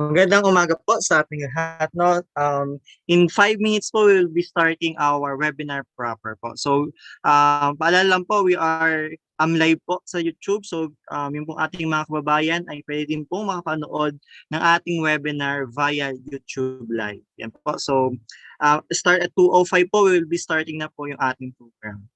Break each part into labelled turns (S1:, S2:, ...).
S1: Magandang umaga po sa ating lahat, 'no. In 5 minutes po, we will be starting our webinar proper po. So, paalala lang po, we are, live po sa YouTube. So, yung pong ating mga kababayan ay puwede din pong makapanood ng ating webinar via YouTube Live, 'yan po. So, start at 2:05 po, we will be starting na po yung ating program.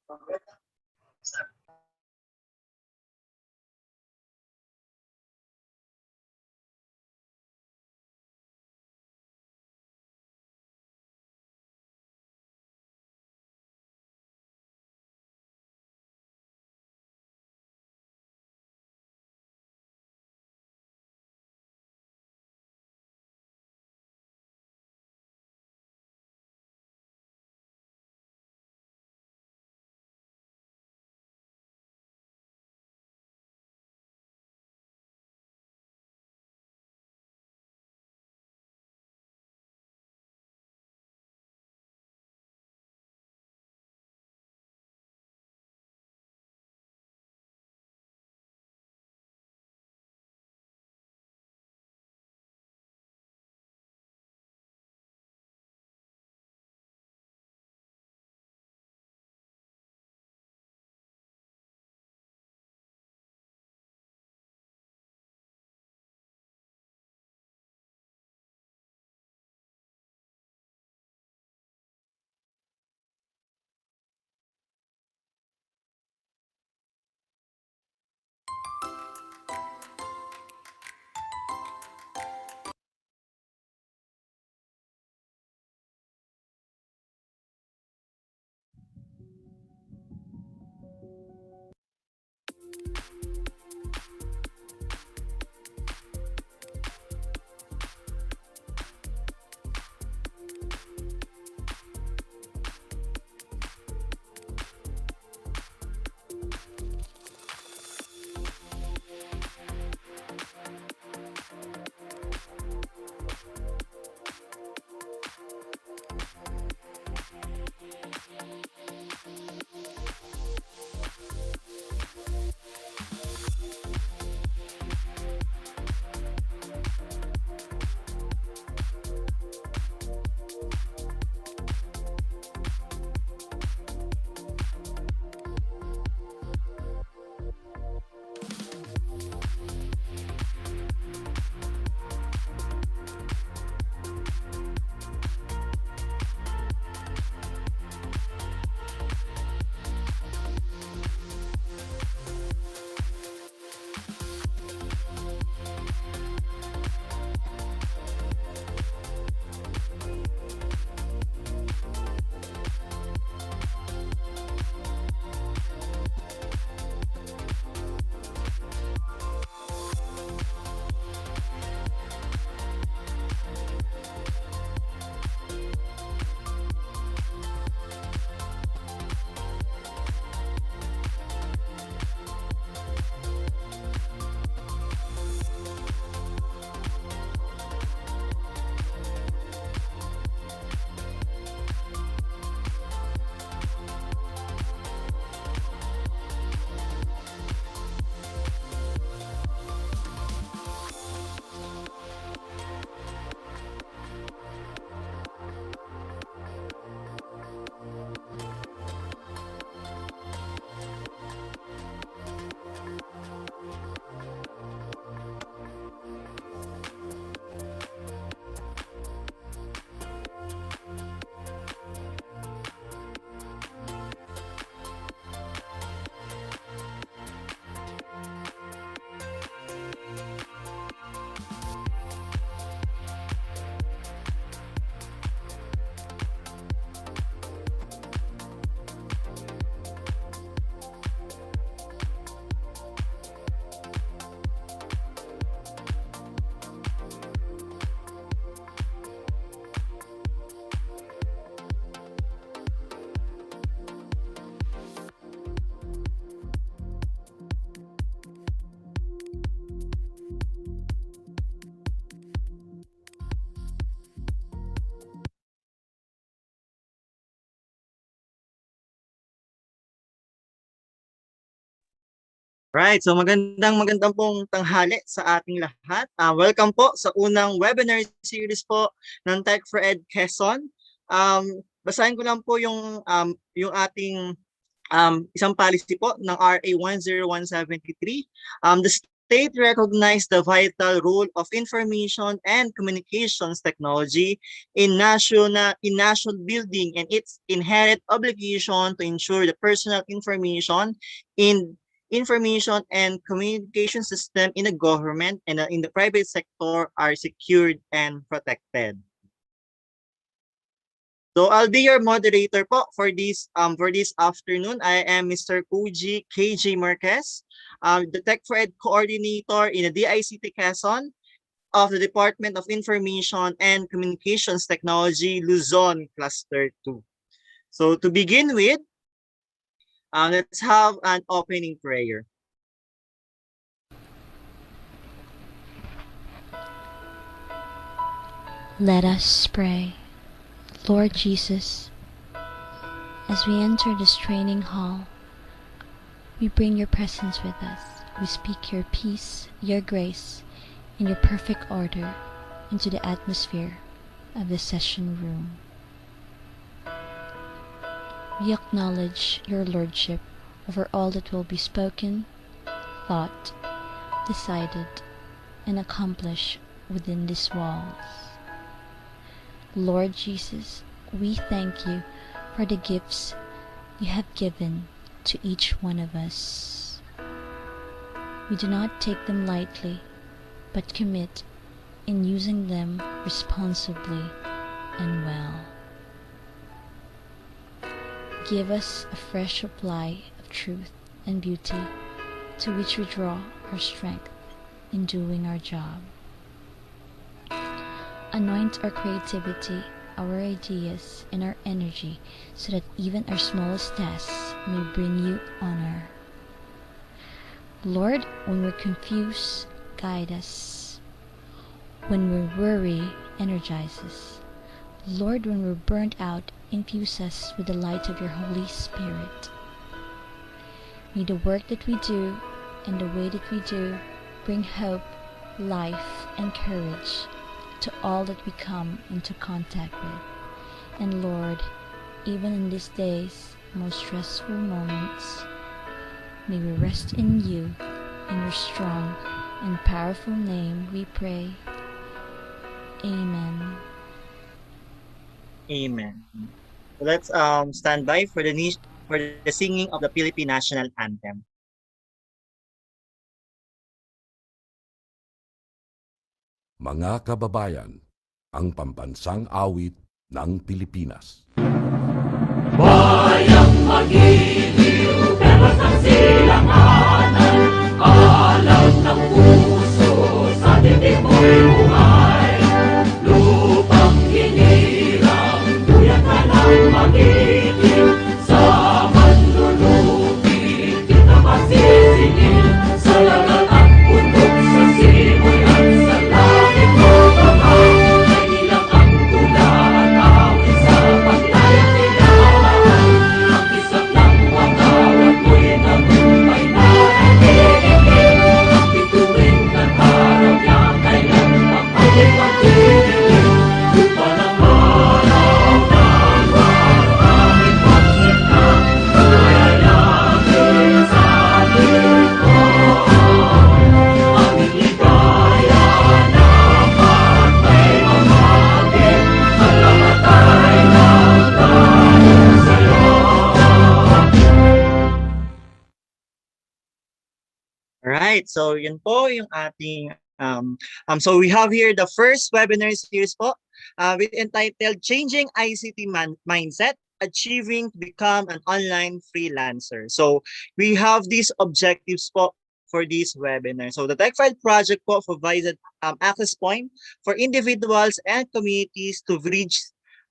S1: Right, so magandang pong tanghali sa ating lahat. Welcome po sa unang webinar series po ng Tech4ED Quezon. Basahin ko lang po yung ating isang policy po ng RA 10173. The state recognized the vital role of information and communications technology in national building and its inherent obligation to ensure the personal information and communication system in the government and in the private sector are secured and protected. So I'll be your moderator po for this afternoon. I am Mr. KJ Marquez, the Tech4ED coordinator in the DICT Quezon of the Department of Information and Communications Technology, Luzon Cluster 2. So to begin with, let's have an opening prayer.
S2: Let us pray. Lord Jesus, as we enter this training hall, we bring your presence with us. We speak your peace, your grace, and your perfect order into the atmosphere of the session room. We acknowledge your lordship over all that will be spoken, thought, decided, and accomplished within these walls. Lord Jesus, we thank you for the gifts you have given to each one of us. We do not take them lightly, but commit in using them responsibly and well. Give us a fresh supply of truth and beauty to which we draw our strength in doing our job. Anoint our creativity, our ideas, and our energy so that even our smallest tasks may bring you honor. Lord, when we're confused, guide us. When we're weary, energize us. Lord, when we're burnt out, infuse us with the light of your Holy Spirit. May the work that we do and the way that we do bring hope, life, and courage to all that we come into contact with. And Lord, even in these days, most stressful moments, may we rest in you. In your strong and powerful name we pray. Amen.
S1: Amen. So let's stand by for the singing of the Philippine National Anthem.
S3: Mga kababayan, ang pambansang awit ng Pilipinas.
S4: Bayang magiliw, perlas ng silanganan, alam ng puso, sa dibdib mo'y buhay. Lupang hinirang, buyan ka ng magiting, sa manlulubi, kita masisingil, sa lagat at bundok, sa simoy at sa langit mo kamay, ay ilang ang tula at awit sa paglayang tinawaan, ang isang lang watawat mo'y nagumpay na nagiging, ang pituring at araw niya kailan pang pagdidilim, lupa ng araw ng maraming pagsita, kayayagin sa likod, aming ligaya na ba't may mamagin, at namatay ng dahil sa'yo.
S1: Alright, so yun po yung ating so we have here the first webinar series po with entitled Changing ICT Mindset, Achieving to Become an Online Freelancer. So we have these objectives po for this webinar. So the Tech4ED project po provides an access point for individuals and communities to bridge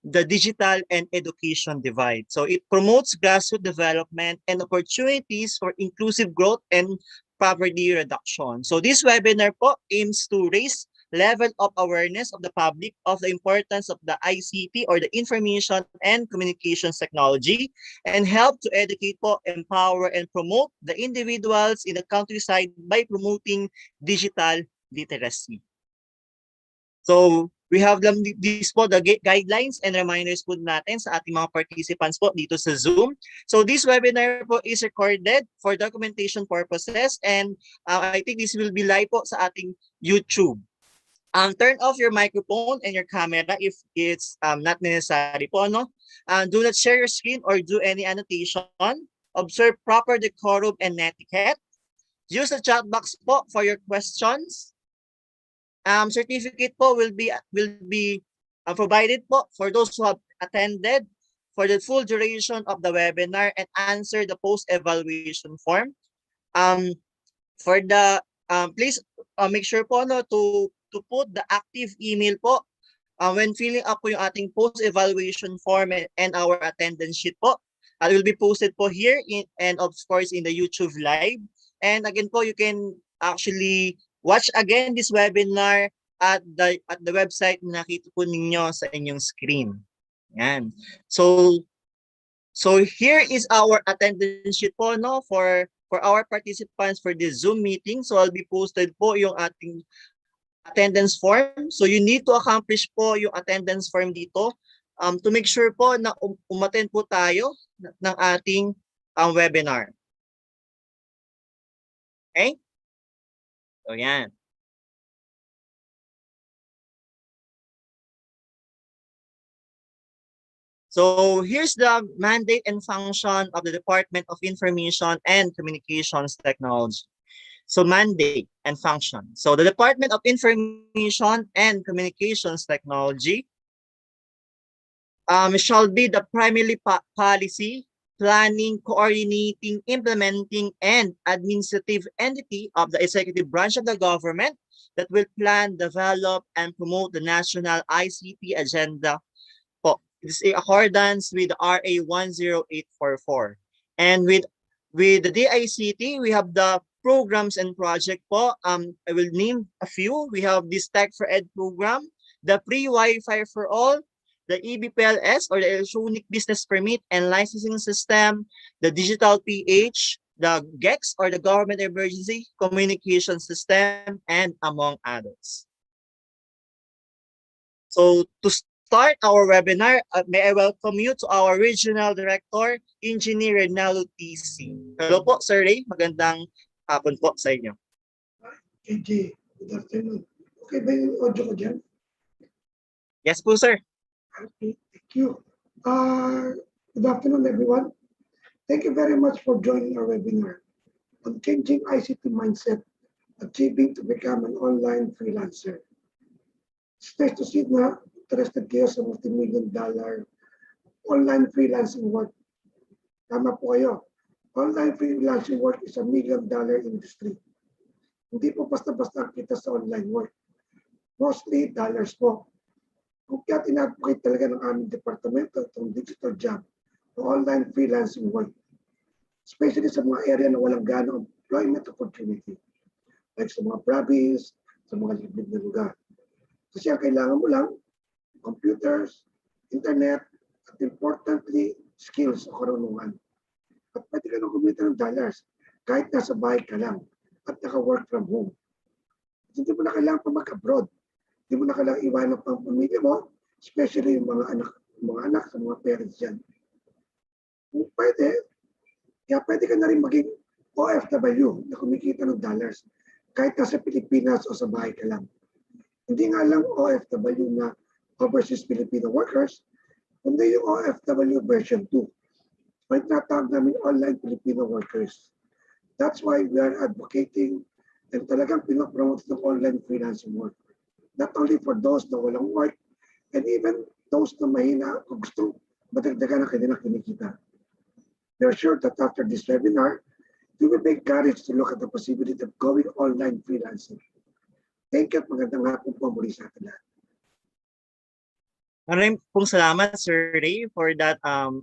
S1: the digital and education divide. So it promotes grassroots development and opportunities for inclusive growth and poverty reduction. So this webinar po aims to raise level of awareness of the public of the importance of the ICT or the information and communications technology, and help to educate po, empower, and promote the individuals in the countryside by promoting digital literacy. So, we have this po, the guidelines and reminders po natin sa ating mga participants po dito sa Zoom. So, this webinar po is recorded for documentation purposes, and I think this will be live po sa ating YouTube. Turn off your microphone and your camera if it's not necessary po, no? Do not share your screen or do any annotation. Observe proper decorum and etiquette. Use the chat box po for your questions. Certificate po will be provided po for those who have attended for the full duration of the webinar and answer the post-evaluation form. For the please make sure po no to put the active email po when filling up po yung ating post-evaluation form and our attendance sheet po. It will be posted po here and of course in the YouTube live. And again po, you can actually watch again this webinar at the website na nakita po ninyo sa inyong screen. Yan. So here is our attendance sheet po no for our participants for this Zoom meeting. So I'll be posted po yung ating attendance form. So you need to accomplish po yung attendance form dito to make sure po na umattend po tayo ng ating webinar. Okay? So yan. So here's the mandate and function of the Department of Information and Communications Technology. So mandate and function. So the Department of Information and Communications Technology shall be the primary policy, planning, coordinating, implementing, and administrative entity of the executive branch of the government that will plan, develop, and promote the national ICT agenda. It's in accordance with RA 10844. And with the DICT, we have the programs and project po. I will name a few. We have this Tech4ED program, the free Wi-Fi for all, the EBPLS or the Electronic Business Permit and Licensing System, the Digital PH, the GEX or the Government Emergency Communication System, and among others. So to start our webinar, may I welcome you to our Regional Director, Engineer Renalo TC. Hello po, Sir Ray. Magandang hapon po sa inyo.
S5: KJ, good afternoon. Okay ba yung audio ko dyan?
S1: Yes po, sir.
S5: Okay, thank you. Good afternoon, everyone. Thank you very much for joining our webinar on changing ICT mindset, achieving to become an online freelancer. It's nice to see na interested kayo sa multi-million-dollar online freelancing work. Tama po kayo. Online freelancing work is a $1 million industry. Hindi po basta-basta kita sa online work. Mostly dollars po. Kung kaya tinadvocate talaga ng aming departamento itong digital job o online freelancing work. Especially sa mga area na walang ganong employment opportunity. Like sa mga province, sa mga liblib na lugar. Kasi ang kailangan mo lang, computers, internet, at importantly, skills o karunungan. At pwede ka nang kumita ng dollars kahit nasa bahay ka lang at naka-work from home. At hindi mo na kailangan pa mag-abroad. Hindi mo na kailangan iwanan pang pamilya mo, especially yung mga anak sa mga parents dyan. Kung pwede, kaya pwede ka na rin maging OFW na kumikita ng dollars kahit nasa Pilipinas o sa bahay ka lang. Hindi nga lang OFW na overseas Filipino workers, kundi yung OFW version 2. May tinatawag namin online Filipino workers. That's why we are advocating and talagang pinapromote ng online freelancing work. Not only for those na walang work, and even those na mahina o gusto madagdagan ang kanilang kinikita. We are sure that after this webinar, you will be encouraged to look at the possibility of going online freelancing. Thank you at magandang hapon po muli sa atin lahat.
S1: Maraming pong salamat, Sir Ray, for that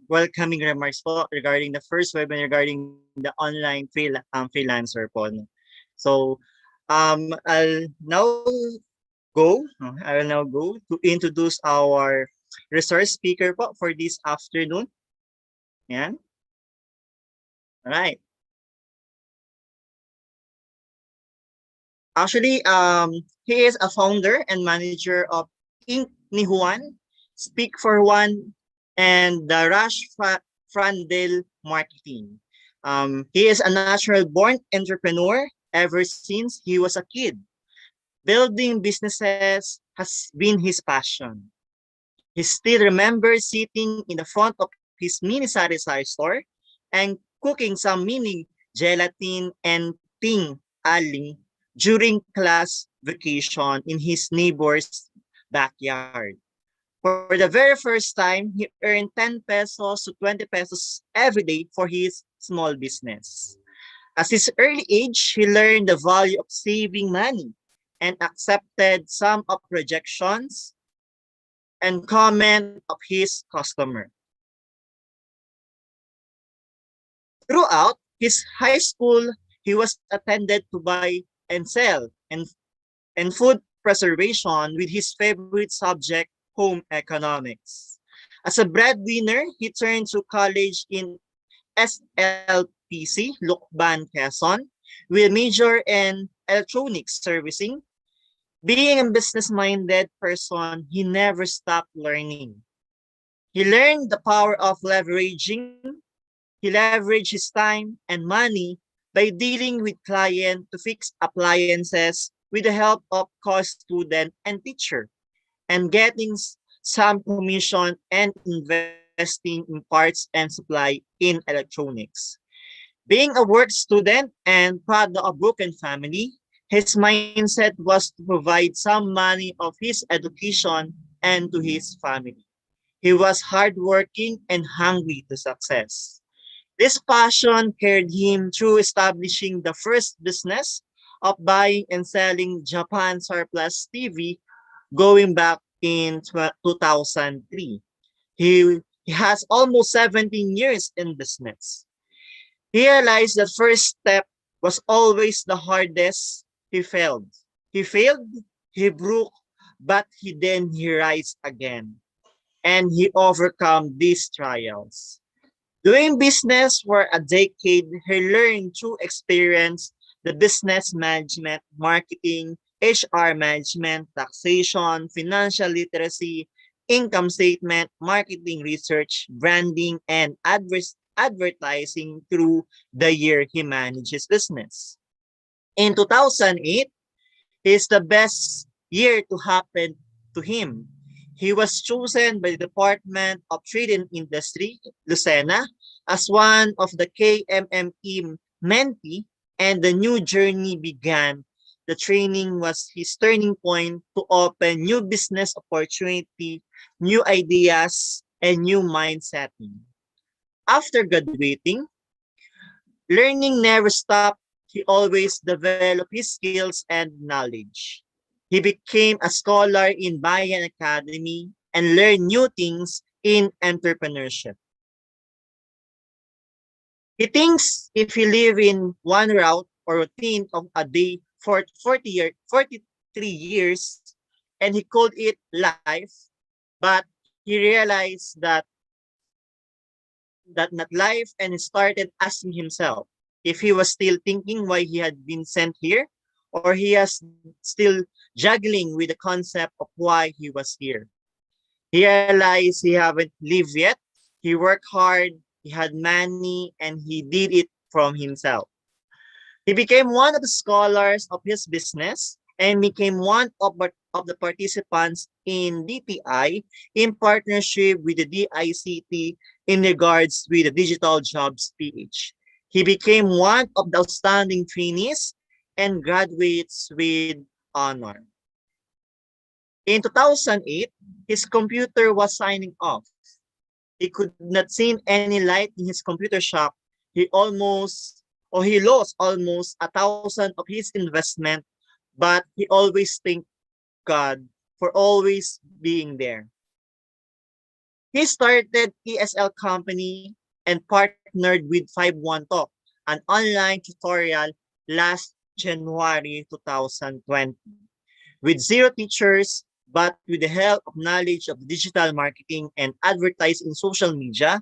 S1: welcoming remarks po regarding the first webinar regarding the online freelancer po. So, I'll now go. I will now go to introduce our resource speaker po for this afternoon. Yan. Alright. Actually, he is a founder and manager of Inc. ni Juan, Speak for One, and the Frandel Marketing. He is a natural born entrepreneur ever since he was a kid. Building businesses has been his passion. He still remembers sitting in the front of his mini sari-sari store and cooking some mini gelatin and ting aling during class vacation in his neighbor's backyard. For the very first time, he earned 10 pesos to 20 pesos every day for his small business. At his early age, he learned the value of saving money and accepted some of rejections and comment of his customer. Throughout his high school, he was attended to buy and sell and food preservation with his favorite subject, home economics. As a breadwinner, he turned to college in SLPC, Lukban, Quezon, with a major in electronics servicing. Being a business-minded person, he never stopped learning. He learned the power of leveraging. He leveraged his time and money by dealing with clients to fix appliances with the help of co-student and teacher, and getting some commission and investing in parts and supply in electronics. Being a work student and product of a broken family, his mindset was to provide some money of his education and to his family. He was hardworking and hungry to success. This passion carried him through establishing the first business of buying and selling Japan surplus TV going back in 2003. He has almost 17 years in business. He realized the first step was always the hardest. He failed. He failed, he broke, but he rise again. And he overcome these trials. Doing business for a decade, he learned through experience the business management, marketing, HR management, taxation, financial literacy, income statement, marketing research, branding, and advertising through the year he manages business. In 2008, is the best year to happen to him. He was chosen by the Department of Trade and Industry, Lucena, as one of the KMME mentee, and the new journey began. The training was his turning point to open new business opportunity, new ideas, and new mindsetting. After graduating, learning never stopped. He always developed his skills and knowledge. He became a scholar in Bayan Academy and learned new things in entrepreneurship. He thinks if he live in one route or routine of a day for 43 years, and he called it life, but he realized that not life, and he started asking himself if he was still thinking why he had been sent here, or he is still juggling with the concept of why he was here. He realized he haven't lived yet. He worked hard, he had money, and he did it from himself. He became one of the scholars of his business and became one of the participants in DTI in partnership with the DICT in regards with the Digital Jobs PH. He became one of the outstanding trainees and graduates with honor. In 2008, his computer was signing off. He could not see any light in his computer shop. He lost almost 1,000 of his investment, but he always thanked God for always being there. He started ESL company and partnered with 51Talk, an online tutorial last January 2020. with zero teachers, but with the help of knowledge of digital marketing and advertise in social media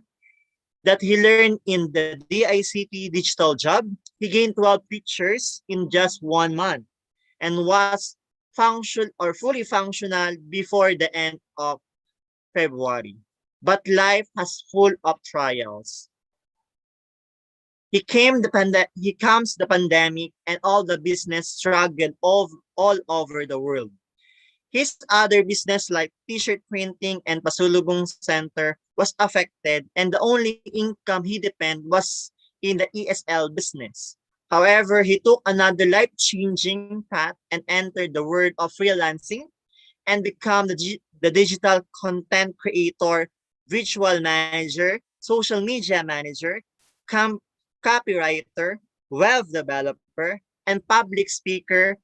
S1: that he learned in the DICT digital job, he gained 12 teachers in just 1 month and was fully functional before the end of February. But life has full of trials. He comes the pandemic and all the business struggled all over the world. His other business like t-shirt printing and pasulubong center was affected and the only income he depend was in the ESL business. However, he took another life-changing path and entered the world of freelancing and become the digital content creator, visual manager, social media manager, com- copywriter, web developer, and public speaker.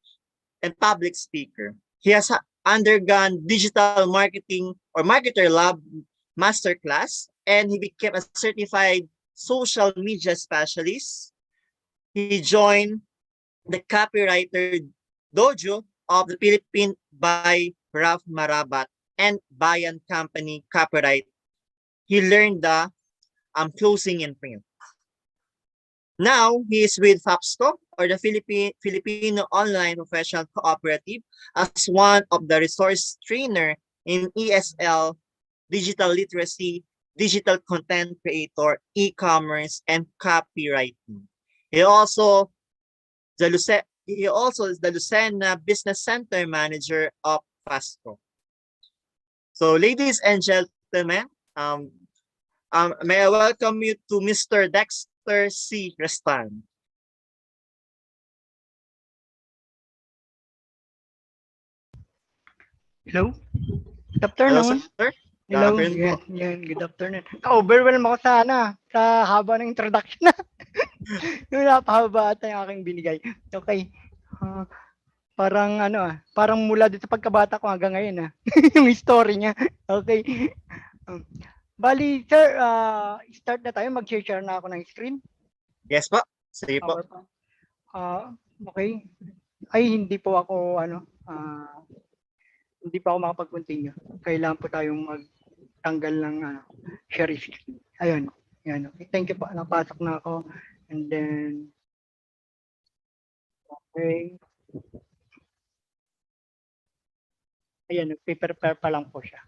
S1: He has undergone digital marketing or marketer lab masterclass and he became a certified social media specialist. He joined the copywriter dojo of the Philippine by Ralph Marabat and Bayan Company copyright. He learned the closing in print. Now, he is with FAPSCO or the Filipino Online Professional Cooperative as one of the resource trainer in ESL, digital literacy, digital content creator, e-commerce, and copywriting. He also he also is the Lucena Business Center Manager of FASCO. So, ladies and gentlemen, may I welcome you to Mr. Dexter C. Restan.
S6: Hello? Good
S1: Hello,
S6: afternoon.
S1: sir.
S6: Hello.
S1: Good afternoon po.
S6: Yan, good afternoon. Na-overwhelm ako sa haba ng introduction na. Yung napahaba ata yung aking binigay. Okay. Parang mula dito sa pagkabata ko hanggang ngayon yung story niya. Okay. Bali, sir, start na tayo. Mag-share na ako ng screen.
S1: Yes po. Sige po.
S6: Okay. Ay, hindi po ako, hindi pa ako makapag-continue. Kailangan po tayong magtanggal ng share screen. Ayun. Yan. Okay. Thank you po. Napasok na ako. And then, okay. Ayan. Prepare pa lang po siya.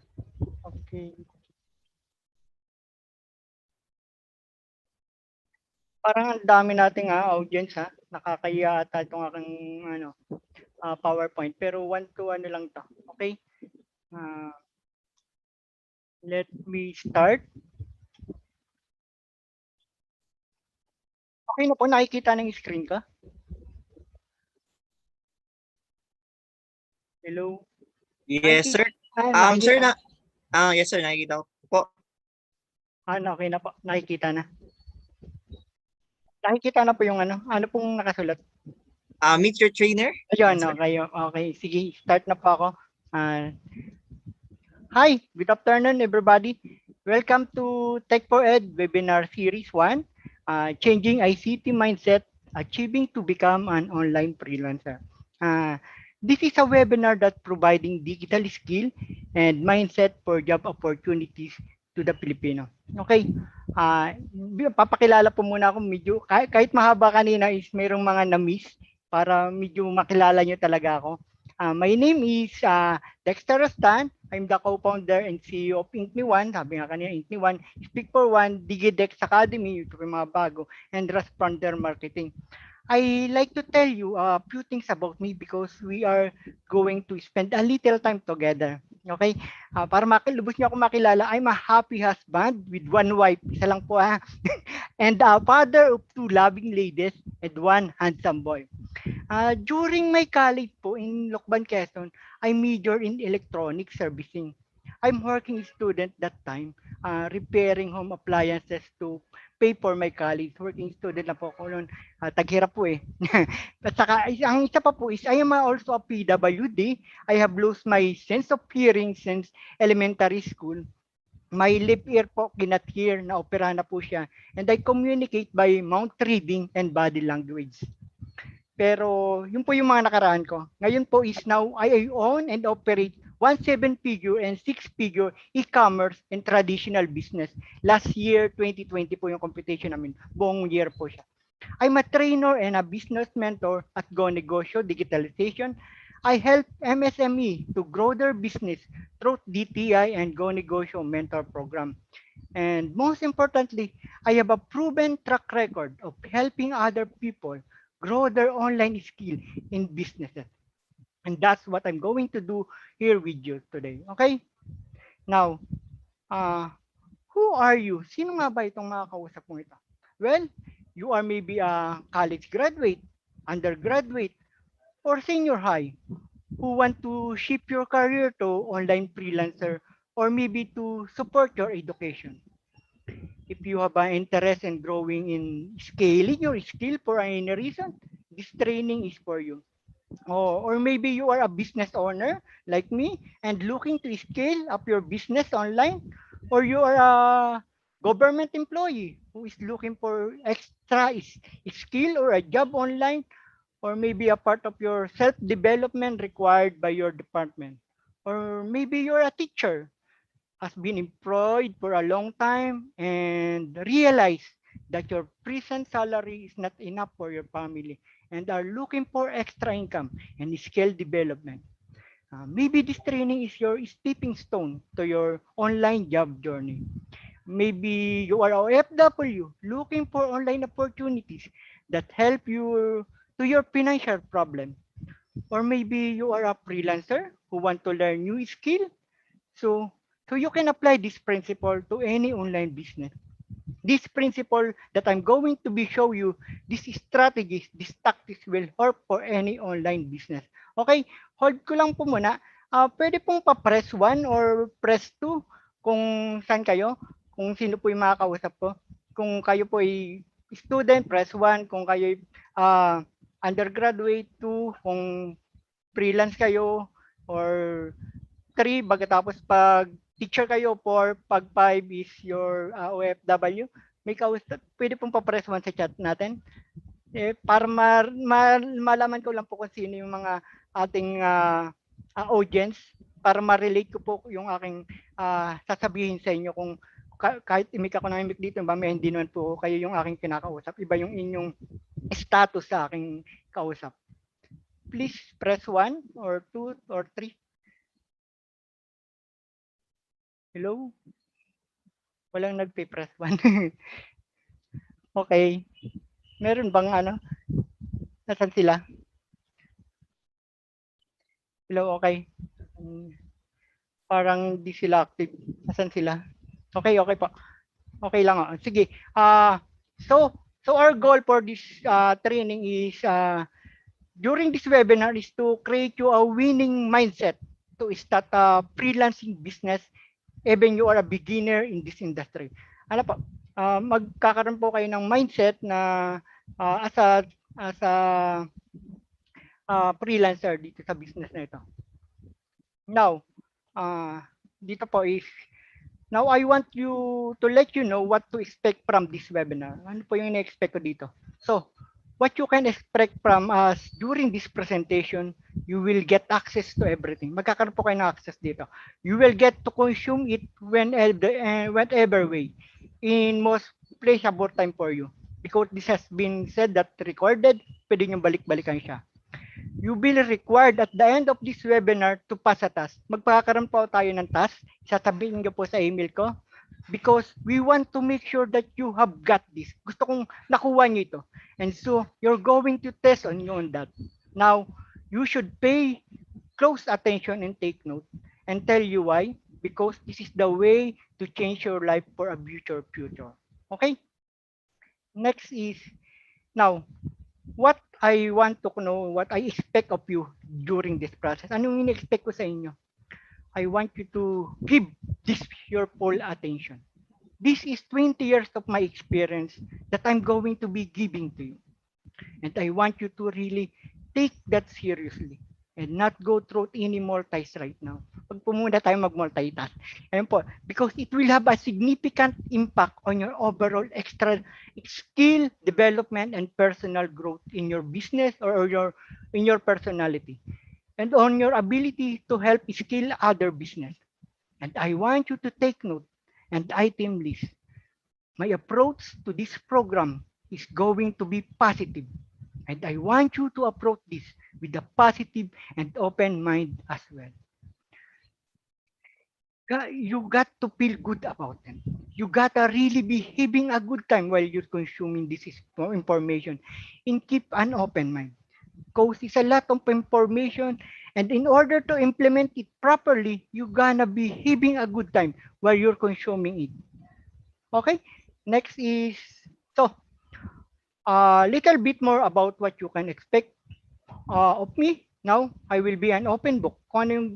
S6: Okay. Parang ang dami nating audience nakakaya ata itong aking PowerPoint pero 1 to lang to. Okay? Let me start. Okay na po, nakikita ng screen ka? Hello?
S1: Yes, sir. Sir yes sir, nakikita ko po.
S6: Okay na po, nakikita na. Nakikita na po yung ano pong nakasulat?
S1: Meet your trainer.
S6: Ayun, okay. Sige, start na po ako. Hi, good afternoon everybody. Welcome to Tech4ED Webinar Series 1, Changing ICT Mindset, Achieving to Become an Online Freelancer. This is a webinar that providing digital skill and mindset for job opportunities to the Filipino. Okay, papakilala po muna ako medyo, kahit mahaba kanina is mayroong mga na-miss para medyo makilala nyo talaga ako. My name is Dexter Restan. I'm the co-founder and CEO of Inkme1. Sabi nga kanina, Inkme1, Speak for One, Digidex Academy, ito yung mga bago, and Responder Marketing. I like to tell you a few things about me because we are going to spend a little time together. Okay? Para lubos niyo ako makilala, I'm a happy husband with 1 wife. Isa lang po and a father of 2 loving ladies and 1 handsome boy. During my college po in Lokban, Quezon, I major in electronic servicing. I'm working student that time, repairing home appliances to pay for my college. Working student na po ako noon. Taghirap po eh. At saka, ang isa pa po is, I am also a PWD. I have lost my sense of hearing since elementary school. My left ear po cannot hear, na-opera na po siya. And I communicate by mouth reading and body language. Pero yun po yung mga nakaraan ko. Ngayon po is now I own and operate one seven-figure and six-figure e-commerce and traditional business. Last year, 2020 po yung computation namin. Buong year po siya. I'm a trainer and a business mentor at Go Negosyo Digitalization. I help MSME to grow their business through DTI and Go Negosyo Mentor Program. And most importantly, I have a proven track record of helping other people grow their online skill in businesses. And that's what I'm going to do here with you today. Okay? Now, who are you? Sino nga ba itong mga kausap mong ito? Well, you are maybe a college graduate, undergraduate, or senior high who want to shift your career to online freelancer or maybe to support your education. If you have an interest in growing in scaling your skill for any reason, this training is for you. Or maybe you are a business owner like me and looking to scale up your business online, or you are a government employee who is looking for extra skill or a job online, or maybe a part of your self-development required by your department. Or maybe you're a teacher has been employed for a long time and realize that your present salary is not enough for your family and are looking for extra income and skill development. Maybe this training is your stepping stone to your online job journey. Maybe you are a OFW looking for online opportunities that help you to your financial problem. Or maybe you are a freelancer who want to learn new skill. So, so you can apply this principle to any online business. This principle that I'm going to be show you, these strategies, these tactics will help for any online business. Okay, hold ko lang po muna. Pwede pong pa-press 1 or press 2 kung saan kayo, kung sino po yung makakausap ko. Kung kayo po ay student, press 1. Kung kayo ay undergraduate, 2. Kung freelance kayo, or 3, pagkatapos pag teacher kayo, 4, pag 5 is your OFW, may kausap, pwede pong pa-press 1 sa chat natin. Para malaman ko lang po kung sino yung mga ating audience, para ma-relate ko po yung aking sasabihin sa inyo kung kahit imik ako ng imik dito, may hindi naman po kayo yung aking kinakausap. Iba yung inyong status sa aking kausap. Please press 1 or 2 or 3. Hello? Walang nagpe-press 1. Okay. Meron bang Nasaan sila? Hello, okay. Parang di sila active. Nasaan sila? Okay, okay po. Okay lang. Sige. So our goal for this training is during this webinar is to create you a winning mindset to start a freelancing business even you are a beginner in this industry. Ano po? Magkakaroon po kayo ng mindset na as a freelancer dito sa business na ito. Now, dito po is, now I want you to let you know what to expect from this webinar. Ano po yung ina-expect ko dito? So, what you can expect from us during this presentation, you will get access to everything. Magkakaroon po kayo ng access dito. You will get to consume it whenever way, in most pleasurable time for you. Because this has been said that recorded, pwede nyo balik-balikan siya. You will required at the end of this webinar to pass a task. Magkakaroon po tayo ng task. Sasabihin nyo po sa email ko. Because we want to make sure that you have got this. Gusto kong nakuha nyo ito. And so, you're going to test on you on that. Now, you should pay close attention and take note. And tell you why. Because this is the way to change your life for a future. Okay? Next is, now, what I want to know, what I expect of you during this process. Anong in-expect ko sa inyo? I want you to give this your full attention. This is 20 years of my experience that I'm going to be giving to you. And I want you to really take that seriously. and not go through any multis right now. Pag po muna tayo mag-multitask. Ayun po, because it will have a significant impact on your overall extra skill development and personal growth in your business or in your personality, and on your ability to help skill other business. And I want you to take note and item list. My approach to this program is going to be positive. And I want you to approach this with a positive and open mind as well. You got to feel good about them. You gotta really be having a good time while you're consuming this information, and keep an open mind. Because it's a lot of information, and in order to implement it properly, you gonna be having a good time while you're consuming it. Okay? Next is, so, a little bit more about what you can expect of me. Now, I will be an open book. Kung ano yung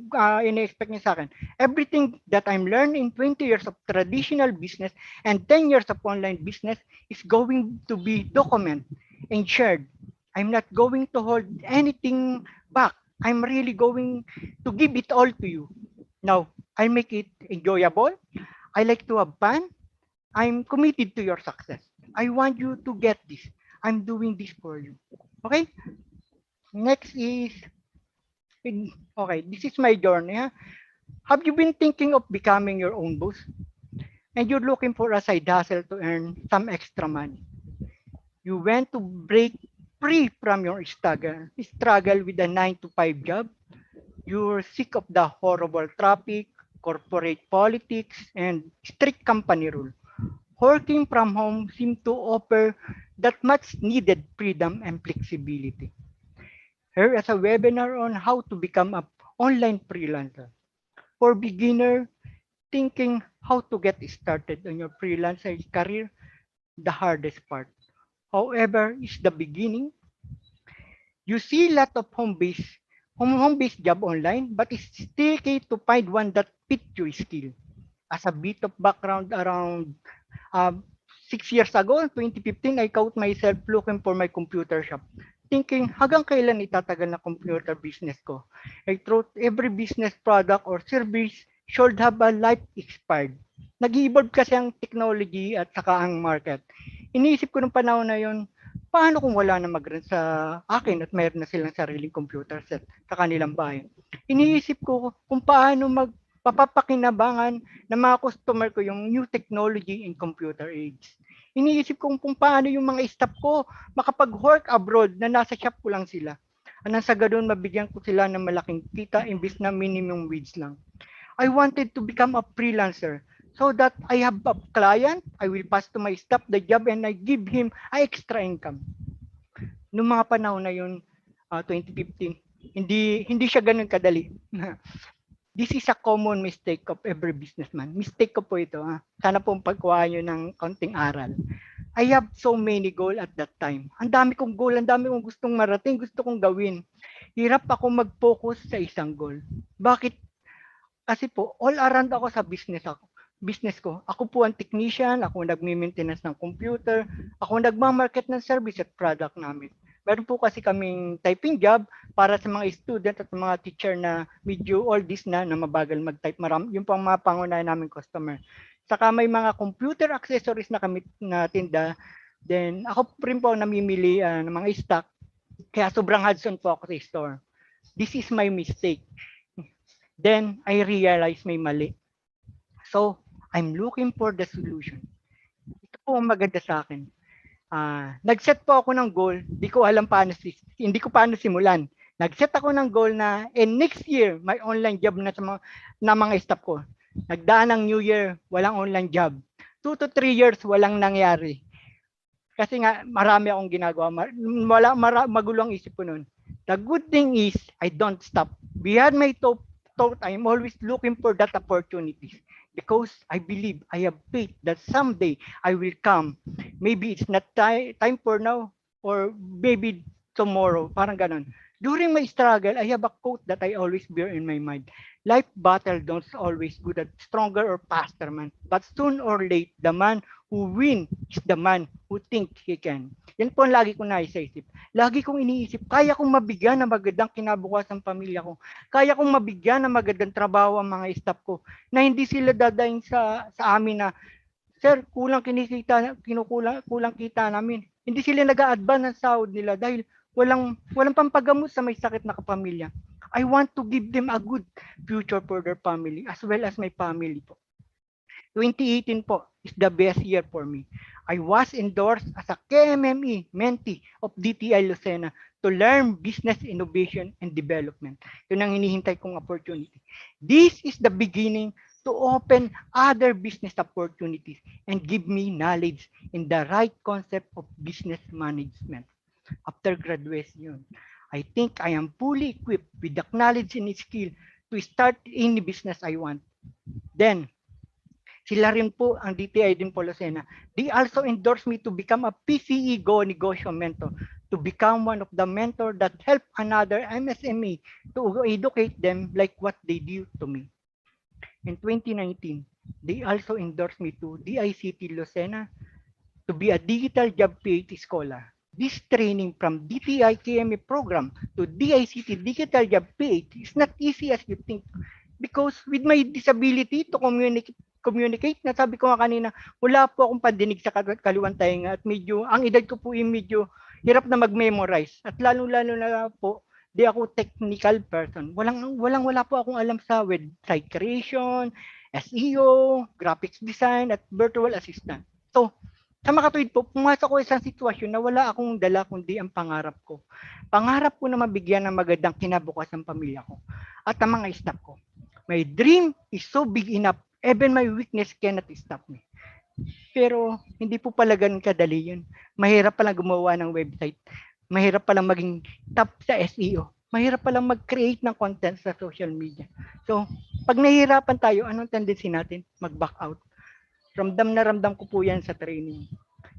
S6: ina-expect niya sa akin. Everything that I'm learned in 20 years of traditional business and 10 years of online business is going to be documented and shared. I'm not going to hold anything back. I'm really going to give it all to you. Now, I make it enjoyable. I like to have fun. I'm committed to your success. I want you to get this. I'm doing this for you. Okay? Next is, okay, this is my journey. Huh? Have you been thinking of becoming your own boss? And you're looking for a side hustle to earn some extra money. You want to break free from your struggle with a 9 to 5 job. You're sick of the horrible traffic, corporate politics, and strict company rule. Working from home seems to offer that much needed freedom and flexibility. Here is a webinar on how to become an online freelancer. For beginner thinking how to get started on your freelancer career, the hardest part. However, is the beginning. You see a lot of home-based job online, but it's still key to find one that fits your skill. As a bit of background, around 6 years ago, 2015, I caught myself looking for my computer shop. Thinking, hanggang kailan itatagal na computer business ko? I thought every business product or service should have a life expired. Nag-evolve kasi ang technology at saka ang market. Iniisip ko nung panahon na yon, paano kung wala na mag-rent sa akin at mayroon na silang sariling computer set sa kanilang bahay? Iniisip ko kung paano magpapakinabangan ng mga customer ko yung new technology in computer age. Iniisip ko kung paano yung mga staff ko makapag-work abroad na nasa shop ko lang sila. Anang sa ganoon mabigyan ko sila ng malaking kita imbis na minimum wage lang. I wanted to become a freelancer so that I have a client, I will pass to my staff the job and I give him a extra income. Noong mga panahon na yun, 2015, hindi siya ganun kadali. This is a common mistake of every businessman. Mistake ko po ito. Sana po pagkuha nyo ng konting aral. I have so many goals at that time. Ang dami kong goal, ang dami kong gustong marating, gusto kong gawin. Hirap ako mag-focus sa isang goal. Bakit? Kasi po, all around ako sa business ko. Ako po ang technician, ako nagmi-maintenance ng computer, ako nagmamarket ng service at product namin. Meron po kasi kaming typing job para sa mga student at mga teacher na medyo oldies na mabagal mag-type. Yung pang mga pangunahin namin customer. Saka may mga computer accessories na kami na tinda. Then ako rin po namimili ng mga stock. Kaya sobrang hands-on po ako sa store. This is my mistake. Then I realized may mali. So, I'm looking for the solution. Ito po ang maganda sa akin. Nag-set po ako ng goal, hindi ko paano simulan. Nag-set ako ng goal na next year, may online job na na mga staff ko. Nagdaan ng New Year, walang online job. 2 to 3 years, walang nangyari. Kasi nga, marami akong ginagawa. Magulo ang isip ko noon. The good thing is, I don't stop. Beyond my thought, I'm always looking for that opportunities. Because I believe, I have faith that someday I will come. Maybe it's not time for now or maybe tomorrow. Parang ganon. During my struggle, I have a quote that I always bear in my mind. Life battle don't always good at stronger or faster man. But soon or late, the man who win is the man who think he can. Yan po ang lagi kong naisaisip. Lagi kong iniisip, kaya kong mabigyan ng magandang kinabukasan ang pamilya ko. Kaya kong mabigyan ng magandang trabaho ang mga staff ko na hindi sila dadaing sa amin na, sir, kulang kita namin. Hindi sila nag-a-advance ng sahod nila dahil walang pampagamot sa may sakit na kapamilya. I want to give them a good future for their family as well as my family po. 2018 po is the best year for me. I was endorsed as a KMME mentee of DTI Lucena to learn business innovation and development. Yun ang hinihintay kong opportunity. This is the beginning to open other business opportunities and give me knowledge in the right concept of business management. After graduation, I think I am fully equipped with the knowledge and skill to start any business I want. Then, sila rin po ang DTI din po Lucena. They also endorsed me to become a PCE Go Negosyo Mentor, to become one of the mentor that help another MSME to educate them like what they do to me. In 2019, they also endorsed me to DICT Lucena to be a digital job PhD scholar. This training from DTI KME program to DICT digital job PhD is not easy as you think, because with my disability to communicate, nasabi ko nga kanina, wala po akong pandinig sa kaliwang tainga at medyo, ang edad ko po yung medyo hirap na mag-memorize at lalo-lalo na po, di ako technical person. Wala po akong alam sa website creation, SEO, graphics design, at virtual assistant. So, sa makatuwid po, pumasok ko isang sitwasyon na wala akong dala kundi ang pangarap ko. Pangarap ko na mabigyan ng magandang kinabukas ang pamilya ko at ang mga staff ko. My dream is so big enough, even my weakness cannot stop me. Pero hindi po pala ganun kadali yun. Mahirap palang gumawa ng website. Mahirap palang maging top sa SEO. Mahirap palang mag-create ng content sa social media. So, pag nahihirapan tayo, anong tendency natin? Mag-back out. Ramdam na ramdam ko po yan sa training.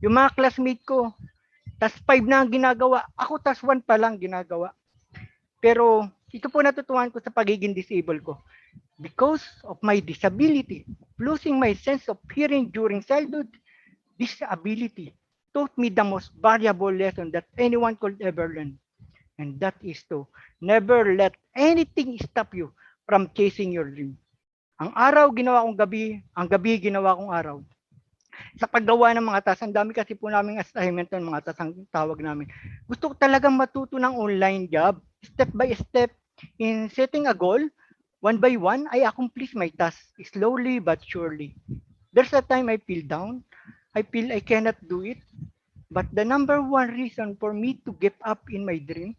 S6: Yung mga classmate ko, tas 5 na ang ginagawa. Ako tas 1 pa lang ginagawa. Pero ito po natutuhan ko sa pagiging disabled ko. Because of my disability, losing my sense of hearing during childhood, this ability taught me the most valuable lesson that anyone could ever learn. And that is to never let anything stop you from chasing your dream. Ang araw ginawa kong gabi, ang gabi ginawa kong araw. Sa paggawa ng mga task, ang dami kasi po naming assignment ng mga task ang tawag namin. Gusto ko talagang matuto ng online job, step by step, in setting a goal, one by one, I accomplish my task, slowly but surely. There's a time I feel down, I feel I cannot do it, but the number one reason for me to give up in my dream,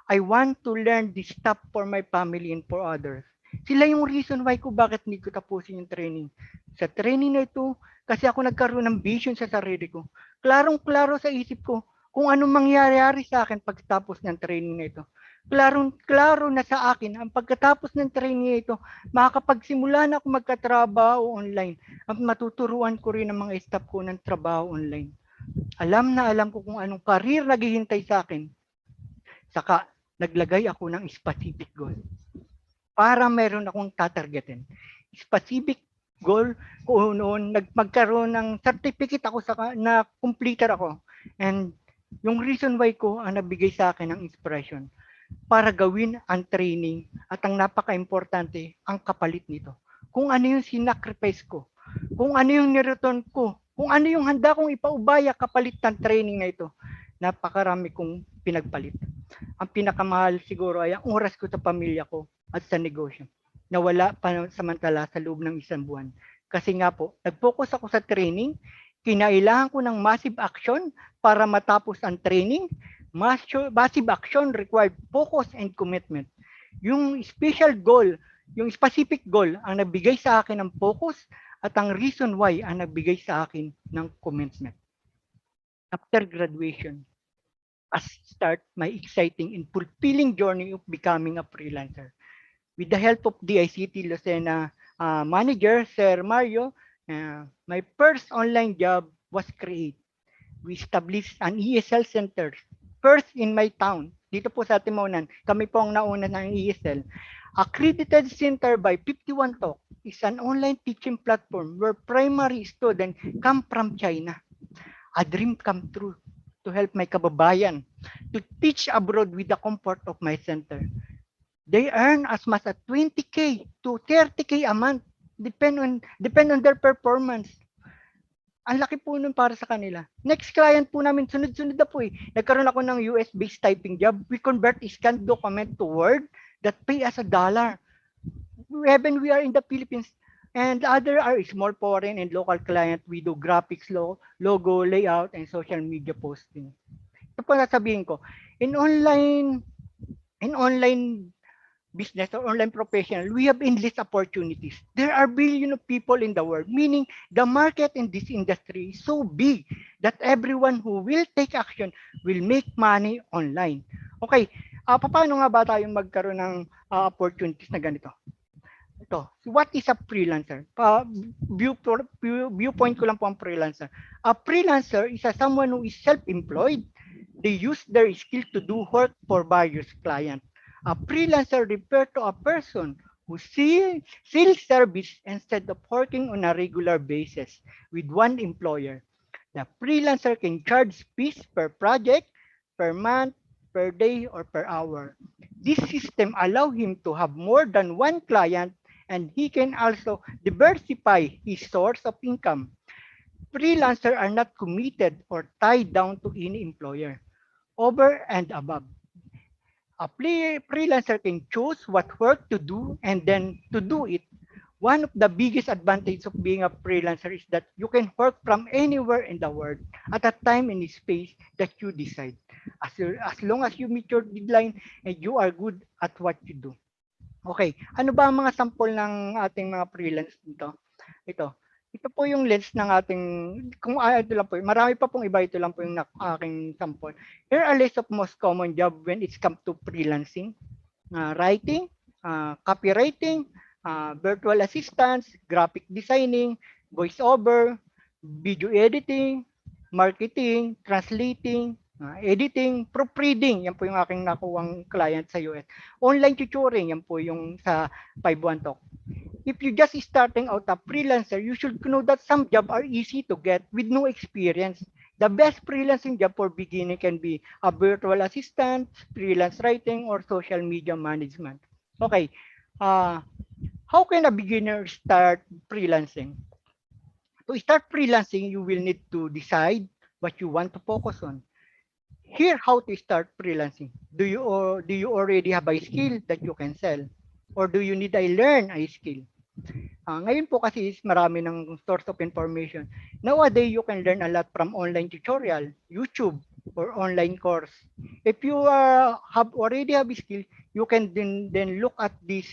S6: I want to learn this stuff for my family and for others. Sila yung reason why ko bakit hindi ko tapusin yung training. Sa training na ito, kasi ako nagkaroon ng vision sa sarili ko. Klarong-klaro sa isip ko kung anong mangyayari sa akin pagkatapos ng training na ito. Klarong-klaro na sa akin ang pagkatapos ng training na ito, makakapagsimula na ako magkatrabaho online at matuturuan ko rin ang mga staff ko ng trabaho online. Alam na alam ko kung anong career naghihintay sa akin. Saka naglagay ako ng specific goal para meron akong tatargetin. Specific goal ko noon, magkaroon ng certificate ako na completer ako. And yung reason why ko ang nabigay sa akin ng inspiration para gawin ang training at ang napaka-importante, ang kapalit nito. Kung ano yung sinacrifice ko, kung ano yung nireturn ko, kung ano yung handa kong ipaubaya kapalit ng training na ito, napakarami kong pinagpalit. Ang pinakamahal siguro ay ang oras ko sa pamilya ko at sa negosyo na wala pa samantala sa loob ng isang buwan. Kasi nga po, nag-focus ako sa training, kinailangan ko ng massive action para matapos ang training. Massive action required focus and commitment. Yung special goal, yung specific goal ang nagbigay sa akin ng focus at ang reason why ang nagbigay sa akin ng commitment. After graduation, I start my exciting and fulfilling journey of becoming a freelancer. With the help of DICT Lucena manager, Sir Mario, my first online job was created. We established an ESL center, first in my town, Dito po sa Timonan, kami po ang nauna ng ESL. Accredited Center by 51 Talk is an online teaching platform where primary students come from China. A dream come true to help my kababayan to teach abroad with the comfort of my center. They earn as much as 20K to 30K a month, depend on their performance. Ang laki po nun para sa kanila. Next client po namin, sunod-sunod na po eh. Nagkaroon ako ng US-based typing job. We convert scanned document to Word that pay us $1. When we are in the Philippines, and the other are small foreign and local client. We do graphics, logo, layout, and social media posting. Ito po nasabihin ko, in online business or online professional, we have endless opportunities. There are billions of people in the world, meaning the market in this industry is so big that everyone who will take action will make money online. Okay, paano nga ba tayong magkaroon ng opportunities na ganito? Ito, what is a freelancer? Viewpoint ko lang po ang freelancer. A freelancer is someone who is self-employed. They use their skill to do work for various clients. A freelancer refers to a person who sells service instead of working on a regular basis with one employer. The freelancer can charge fees per project, per month, per day, or per hour. This system allows him to have more than one client, and he can also diversify his source of income. Freelancers are not committed or tied down to any employer. Over and above, a freelancer can choose what work to do and then to do it. One of the biggest advantages of being a freelancer is that you can work from anywhere in the world at a time and space that you decide. As long as you meet your deadline and you are good at what you do. Okay, ano ba ang mga sample ng ating mga freelance dito? Ito po yung list ng ating, ito lang po, marami pa pong iba, ito lang po yung aking sample. Here are a list of most common job when it comes to freelancing. Writing, copywriting, virtual assistants, graphic designing, voiceover, video editing, marketing, translating, editing, proofreading, yan po yung aking nakuwang client sa US. Online tutoring, yan po yung sa 5-1 Talk. If you just starting out a freelancer, you should know that some jobs are easy to get with no experience. The best freelancing job for beginning can be a virtual assistant, freelance writing, or social media management. Okay, how can a beginner start freelancing? To start freelancing, you will need to decide what you want to focus on. Here, how to start freelancing. Do you already have a skill that you can sell? Or do you need to learn a skill? Ngayon po kasi is marami ng source of information. Nowadays, you can learn a lot from online tutorial, YouTube, or online course. If you already have a skill, you can then look at this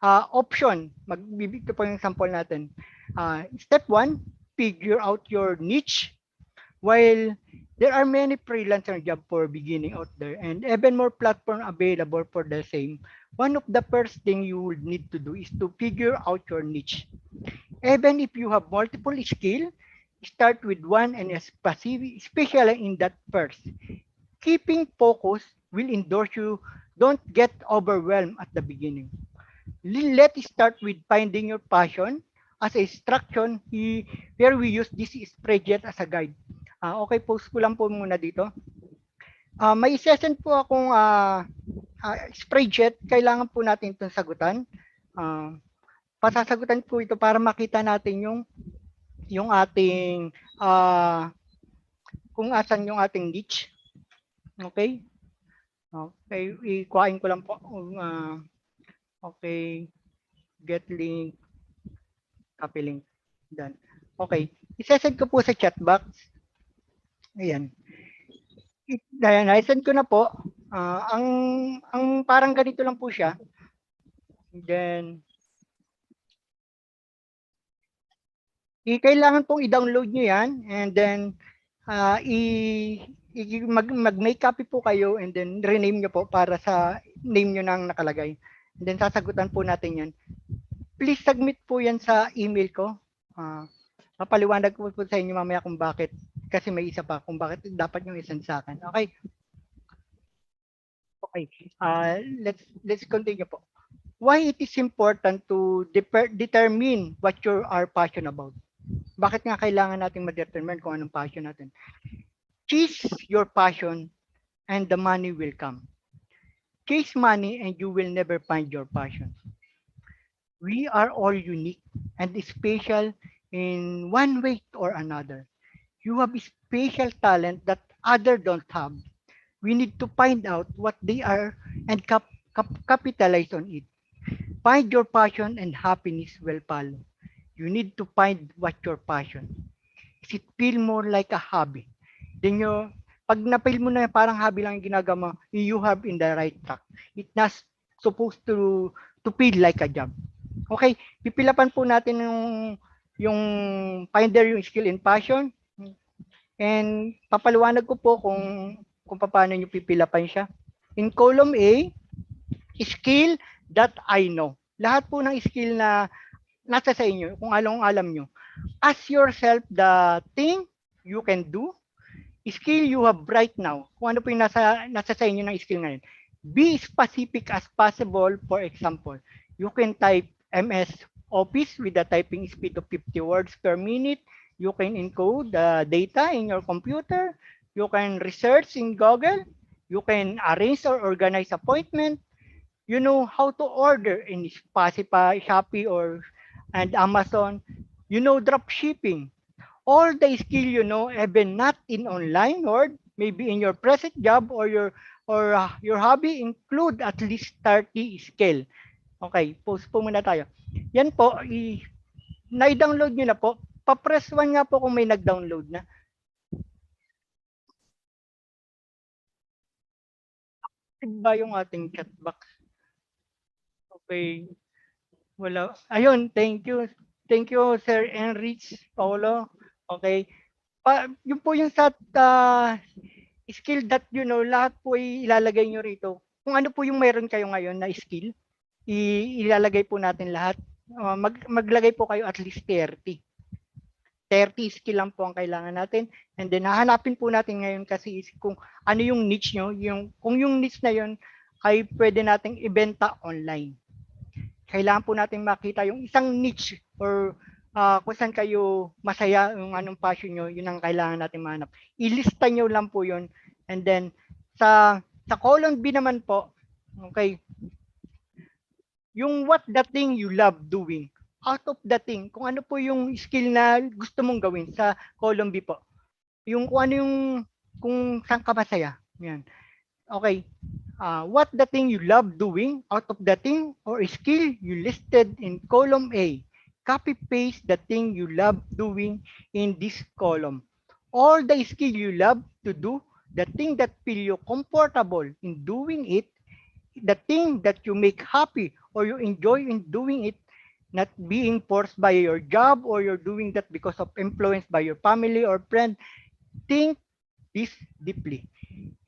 S6: option. Magbibigay po yung sample natin. Step 1, figure out your niche. While there are many freelancer job for beginning out there and even more platform available for the same, one of the first thing you would need to do is to figure out your niche. Even if you have multiple skill, start with one and especially in that first. Keeping focus will endorse you. Don't get overwhelmed at the beginning. Let's start with finding your passion as a instruction where we use this spreadsheet as a guide. Okay, post ko lang po muna dito. May session po akong spreadsheet. Kailangan po natin itong sagutan. Pasasagutan po ito para makita natin yung ating kung asan yung ating niche. Okay? Okay, ikuhain ko lang po. Okay. Get link. Copy link. Done. Okay. Isesend ko po sa chat box. Ayan. I-send ko na po. Ang parang ganito lang po siya. Then, kailangan pong i-download nyo yan. And then, mag-make copy po kayo and then rename nyo po para sa name nyo nang nakalagay. And then, sasagutan po natin yan. Please submit po yan sa email ko. Papaliwanag ko po sa inyo mamaya kung bakit. Kasi may isa pa kung bakit dapat nyo isend sa akin. Okay. Okay. Let's continue po. Why it is important to determine what you are passionate about? Bakit nga kailangan nating ma-determine kung anong passion natin? Chase your passion and the money will come. Chase money and you will never find your passion. We are all unique and special in one way or another. You have a special talent that other don't have. We need to find out what they are and capitalize on it. Find your passion and happiness will follow. You need to find what your passion. Is it feel more like a hobby? Then you, pag na-feel mo na parang hobby lang yung ginagawa mo, you have in the right track. It not supposed to feel like a job. Okay, pipilapan po natin yung finder yung skill and passion. And papaliwanag ko po kung paano nyo pipilapan siya. In column A, skill that I know. Lahat po ng skill na nasa sa inyo, kung anong alam nyo. Ask yourself the thing you can do, skill you have right now. Kung ano po yung nasa sa inyo ng skill ngayon. Be specific as possible. For example, you can type MS Office with a typing speed of 50 words per minute. You can encode the data in your computer. You can research in Google. You can arrange or organize appointment. You know how to order in Spotify, Shopee, and Amazon. You know drop shipping. All the skill you know, even not in online or maybe in your present job or your hobby, include at least 30 skill. Okay, post po muna tayo. Yan po, na-download nyo na po. Pa-press 1 nga po kung may nag-download na. Ba yung ating chat box? Okay. Wala. Ayun, thank you. Thank you, Sir Enrich Paulo. Okay. Yun po yung sa skill that you know, lahat po ilalagay nyo rito. Kung ano po yung meron kayo ngayon na skill, ilalagay po natin lahat. Maglagay po kayo at least 30. 30 skill lang po ang kailangan natin. And then hahanapin po natin ngayon kasi kung ano yung niche nyo. Kung yung niche na yun ay pwede nating ibenta online. Kailangan po natin makita yung isang niche or kung saan kayo masaya, yung anong passion nyo, yun ang kailangan natin mahanap. Ilista nyo lang po yun. And then sa column B naman po, okay, yung what the thing you love doing. Out of the thing, kung ano po yung skill na gusto mong gawin sa column B po. Yung kung ano yung, kung saan ka masaya. Yan. Okay. What the thing you love doing out of the thing or skill you listed in column A. Copy paste the thing you love doing in this column. All the skill you love to do, the thing that feel you comfortable in doing it, the thing that you make happy or you enjoy in doing it, not being forced by your job or you're doing that because of influence by your family or friend. Think this deeply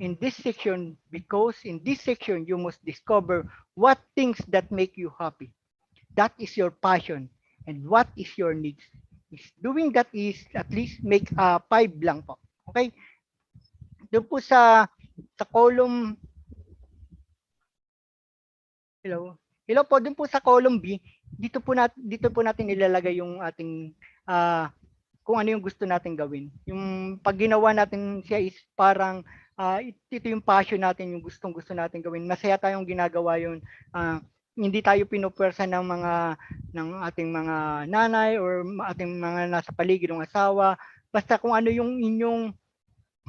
S6: in this section, because in this section you must discover what things that make you happy. That is your passion and what is your needs. Is doing that is at least make 5 lang po. Okay? Doon po sa column, hello po, doon po sa column B, dito po natin ilalagay yung ating kung ano yung gusto natin gawin. Yung pag ginawa natin siya is parang ito yung passion natin, yung gustong-gusto natin gawin. Masaya tayong ginagawa yun. Hindi tayo pinupwersa ng ating mga nanay or ating mga nasa paligid ng asawa. Basta kung ano yung inyong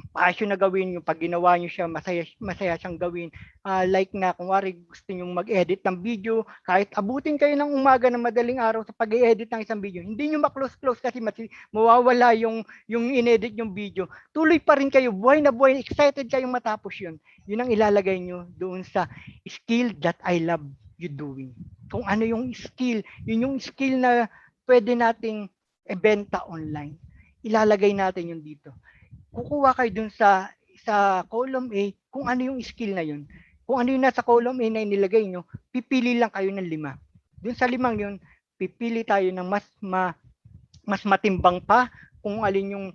S6: passion na gawin, yung pag ginawa nyo siya, masaya siyang gawin. Like na, kung wari gusto nyo mag-edit ng video, kahit abutin kayo ng umaga ng madaling araw sa pag-edit ng isang video, hindi nyo ma-close kasi mawawala yung in-edit yung video. Tuloy pa rin kayo, buhay na buhay, excited kayong matapos yun. Yun ang ilalagay nyo doon sa skill that I love you doing. Kung ano yung skill, yun yung skill na pwede nating ibenta online. Ilalagay natin yun dito. Kukuha kayo dun sa column A kung ano yung skill na yun. Kung ano yung nasa column A na inilagay nyo, pipili lang kayo ng 5. Dun sa 5 yun, pipili tayo ng mas matimbang pa kung alin yung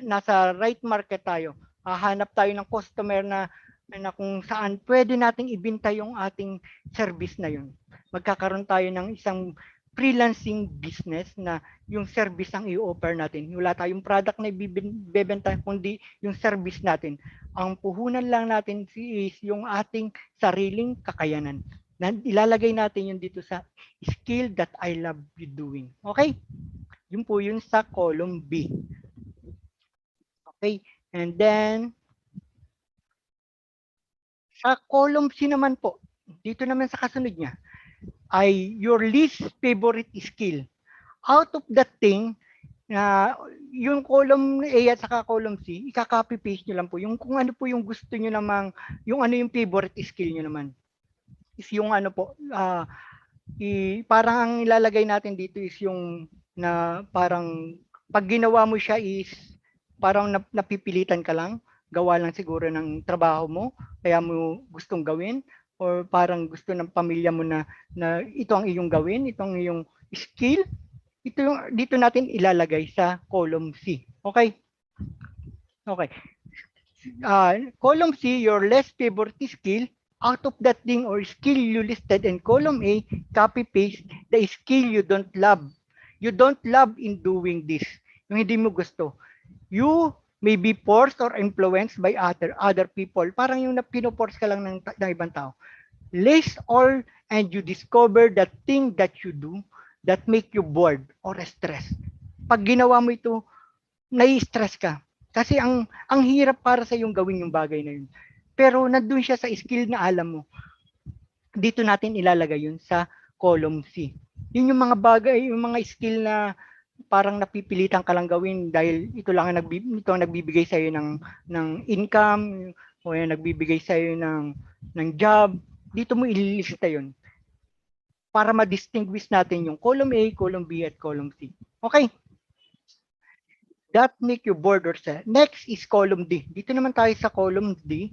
S6: nasa right market tayo. Hanap tayo ng customer na na kung saan pwede nating ibenta yung ating service na yun. Magkakaroon tayo ng isang freelancing business na yung service ang i-offer natin. Wala tayong product na ibebenta, kundi yung service natin. Ang puhunan lang natin is yung ating sariling kakayanan. Na ilalagay natin yun dito sa skill that I love you doing. Okay? Yun po yun sa column B. Okay? And then, sa column C naman po, dito naman sa kasunod niya, ay your least favorite skill. Out of that thing, na yung column A at saka column C, ika-copy paste nyo lang po. Yung kung ano po yung gusto nyo namang, yung ano yung favorite skill nyo naman. Is yung ano po, parang ang ilalagay natin dito is yung na parang pag ginawa mo siya is parang napipilitan ka lang, gawa lang siguro ng trabaho mo, kaya mo gustong gawin, or parang gusto ng pamilya mo na ito ang iyong gawin, ito ang iyong skill, ito yung dito natin ilalagay sa column C. Okay? Okay. Column C, your less favorite skill, out of that thing or skill you listed in column A, copy paste the skill you don't love. You don't love in doing this. Yung hindi mo gusto. You may be forced or influenced by other people. Parang yung pinoforce ka lang ng ibang tao. List all and you discover that thing that you do that make you bored or stressed. Pag ginawa mo ito, nai-stress ka. Kasi ang hirap para sa yung gawin yung bagay na yun. Pero nandun siya sa skill na alam mo. Dito natin ilalagay yun sa column C. Yun yung mga bagay, yung mga skill na parang napipilitan ka lang gawin dahil ito lang ang nagbibigay sa iyo ng income o yung nagbibigay sa iyo ng job. Dito mo ililista yun para ma-distinguish natin yung column A, column B at column C. Okay? That make you bored or sad. Next is column D. Dito naman tayo sa column D.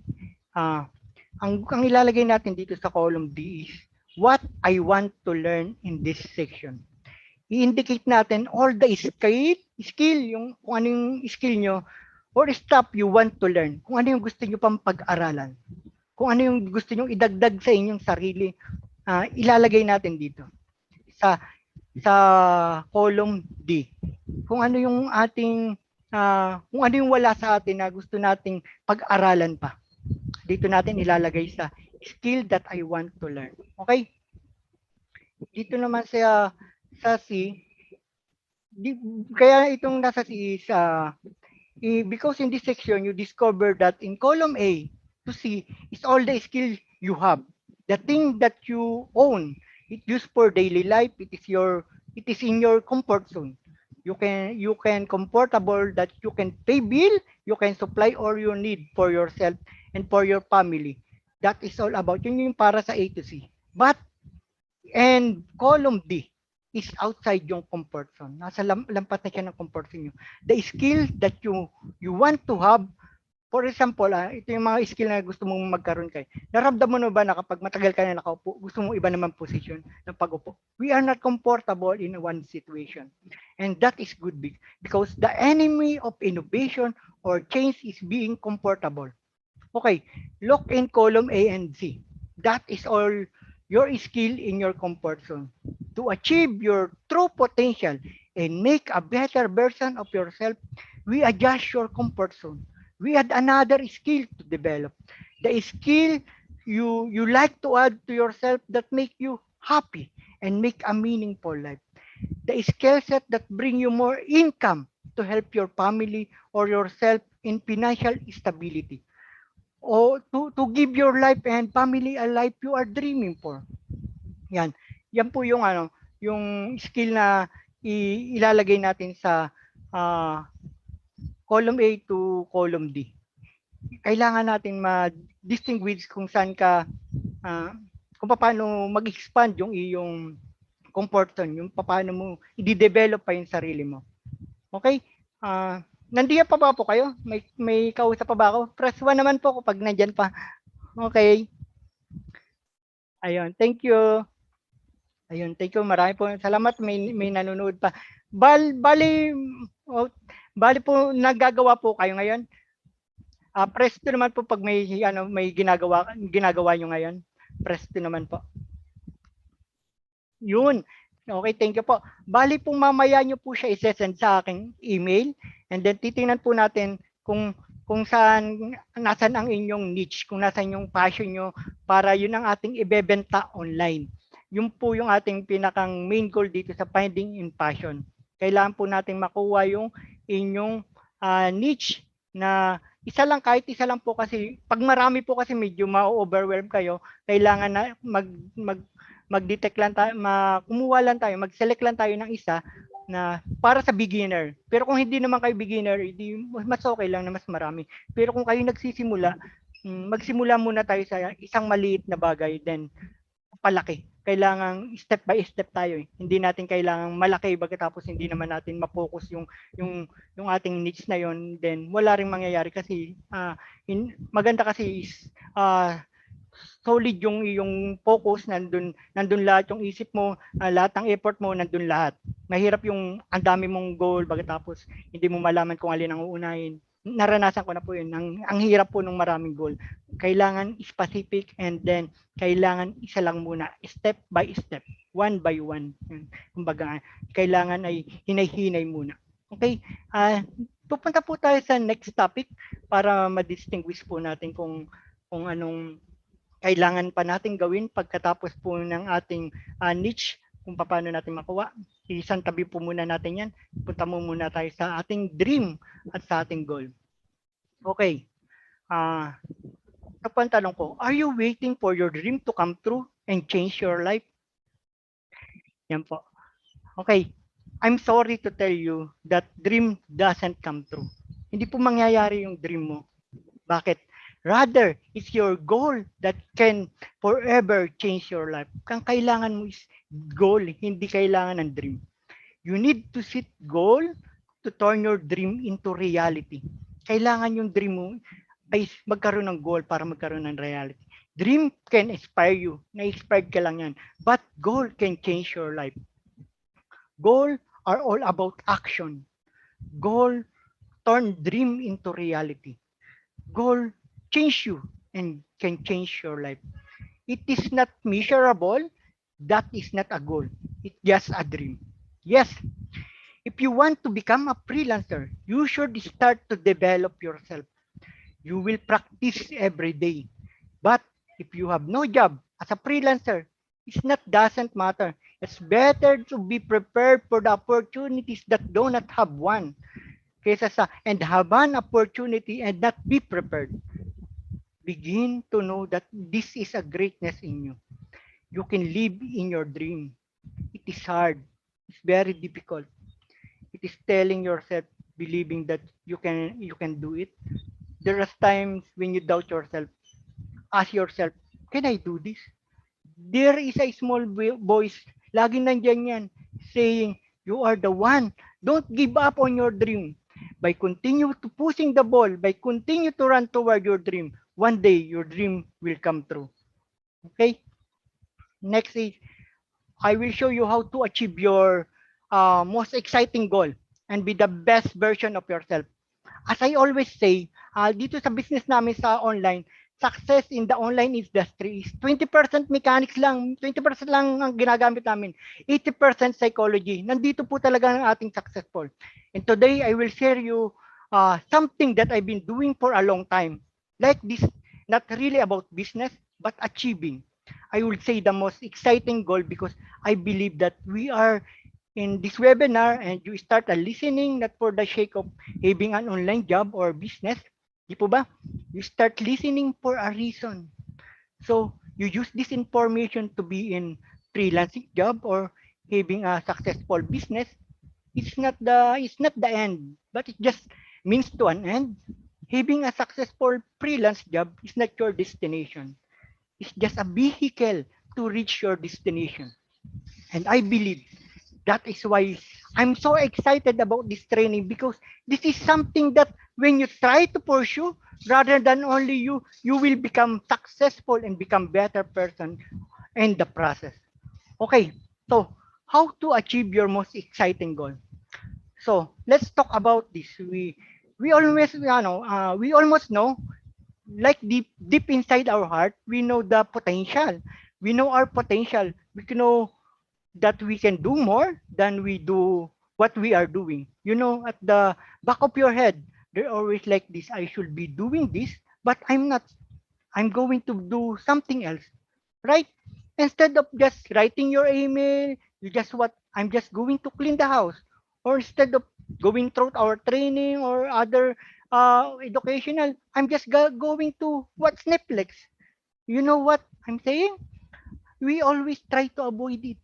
S6: Ang ilalagay natin dito sa column D is what I want to learn in this section. I-indicate natin all the skill, yung kung ano yung skill nyo, or stuff you want to learn. Kung ano yung gusto nyo pang pag-aralan. Kung ano yung gusto nyo idagdag sa inyong sarili, ilalagay natin dito sa column D. Kung ano yung ating, kung ano yung wala sa atin na gusto nating pag-aralan pa. Dito natin ilalagay sa skill that I want to learn. Okay? Dito naman sa C, kaya itong nasa C is, because in this section, you discover that in column A to C is all the skill you have. The thing that you own, it used for daily life, it is in your comfort zone. You can comfortable that you can pay bill, you can supply all your need for yourself and for your family. That is all about yun yung para sa A to C. But and column D is outside yung comfort zone. Nasa lampas na siya ng comfort zone nyo. The skill that you want to have, for example, ito yung mga skill na gusto mong magkaroon kay. Naramdaman mo ba na kapag matagal ka na nakaupo, gusto mong iba naman position ng pag-upo? We are not comfortable in one situation. And that is good because the enemy of innovation or change is being comfortable. Okay, look in column A and C. That is all your skill in your comfort zone. To achieve your true potential and make a better version of yourself, we adjust your comfort zone. We add another skill to develop. The skill you like to add to yourself that make you happy and make a meaningful life. The skill set that bring you more income to help your family or yourself in financial stability. O to give your life and family a life you are dreaming for. Yan. Yan po yung yung skill na ilalagay natin sa column A to column D. Kailangan natin ma-distinguish kung saan ka kung paano mag-expand yung iyong comfort zone, yung paano mo i-develop pa yung sarili mo. Okay? Nandiyan pa ba po kayo? May kausap pa ba ako? Press 1 naman po kapag nandyan pa. Okay. Ayun, thank you. Ayun, thank you. Marami po. Salamat. May nanonood pa. Bali po, naggagawa po kayo ngayon? Press 2 naman po pag may ginagawa nyo ngayon. Press 2 naman po. Yun. Okay, thank you po. Bali po mamaya nyo po siya i-send sa aking email and then titingnan po natin kung nasan ang inyong niche, kung nasan yung passion nyo para yun ang ating ibebenta online. Yun po yung ating pinakang main goal dito sa Finding in Passion. Kailangan po natin makuha yung inyong niche na kahit isa lang po kasi pag marami po kasi medyo ma-overwhelm kayo, kailangan na mag-detect lang tayo, kumuha lang tayo, mag-select lang tayo ng isa na para sa beginner. Pero kung hindi naman kayo beginner, mas okay lang na mas marami. Pero kung kayo nagsisimula, magsimula muna tayo sa isang maliit na bagay, then palaki. Kailangan step by step tayo. Hindi natin kailangan malaki pagkatapos hindi naman natin ma-focus yung ating needs na yon, then wala ring mangyayari kasi maganda kasi is solid yung focus, nandun lahat yung isip mo, lahat ng effort mo, nandun lahat. Mahirap yung ang dami mong goal, tapos hindi mo malaman kung alin ang uunahin. Naranasan ko na po yun. Ang hirap po ng maraming goal. Kailangan specific and then kailangan isa lang muna, step by step, one by one. Kumbaga, kailangan ay hinay-hinay muna. Okay? Pupunta po tayo sa next topic para ma-distinguish po natin kung anong kailangan pa natin gawin pagkatapos po ng ating niche, kung paano natin makuha. Isang tabi po muna natin yan. Punta mo muna tayo sa ating dream at sa ating goal. Okay. Kapag tanong ko, are you waiting for your dream to come true and change your life? Yan po. Okay. I'm sorry to tell you that dream doesn't come true. Hindi po mangyayari yung dream mo. Bakit? Rather, it's your goal that can forever change your life. Kang kailangan mo is goal, hindi kailangan ng dream. You need to set goal to turn your dream into reality. Kailangan yung dream mo ay magkaroon ng goal para magkaroon ng reality. Dream can inspire you. Na-inspired ka lang yan. But goal can change your life. Goal are all about action. Goal turn dream into reality. Goal change you and can change your life. It is not measurable. That is not a goal. It's just a dream. Yes, if you want to become a freelancer, you should start to develop yourself. You will practice every day. But if you have no job as a freelancer, doesn't matter. It's better to be prepared for the opportunities that do not have one, kaysa and have an opportunity and not be prepared. Begin to know that this is a greatness in you. You can live in your dream. It is hard. It's very difficult. It is telling yourself, believing that you can do it. There are times when you doubt yourself. Ask yourself, can I do this? There is a small voice, laging nandiyan yan, saying, you are the one. Don't give up on your dream. By continue to pushing the ball, by continue to run toward your dream, one day your dream will come true. Okay? Next is, I will show you how to achieve your most exciting goal and be the best version of yourself. As I always say, dito sa business namin sa online, success in the online industry is 20% mechanics lang, 20% lang ang ginagamit namin, 80% psychology. Nandito po talaga ang ating successful. And today, I will share you something that I've been doing for a long time. Like this, not really about business, but achieving. I would say the most exciting goal because I believe that we are in this webinar and you start listening not for the sake of having an online job or business. Di po ba? You start listening for a reason. So you use this information to be in freelancing job or having a successful business. It's not the end, but it just means to an end. Having a successful freelance job is not your destination. It's just a vehicle to reach your destination. And I believe that is why I'm so excited about this training because this is something that when you try to pursue, rather than only you will become successful and become better person in the process. Okay, so how to achieve your most exciting goal? So let's talk about this. we almost know, like deep inside our heart, we know the potential. We know our potential. We know that we can do more than we do what we are doing. At the back of your head, they're always like this. I should be doing this, but I'm not. I'm going to do something else, right? Instead of just writing your email, you just what I'm just going to clean the house, or instead of going through our training or other educational, I'm just going to watch Netflix. You know what I'm saying? We always try to avoid it,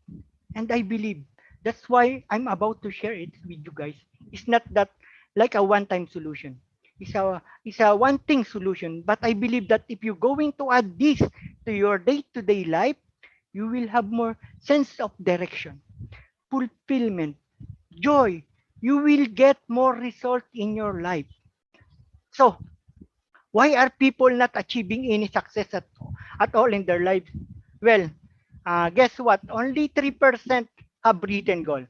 S6: and I believe that's why I'm about to share it with you guys. It's not that like a one-time solution. It's a one-thing solution, but I believe that if you're going to add this to your day-to-day life, you will have more sense of direction, fulfillment, joy. You will get more result in your life. So, why are people not achieving any success at all in their lives? Well, guess what? Only 3% have written goal.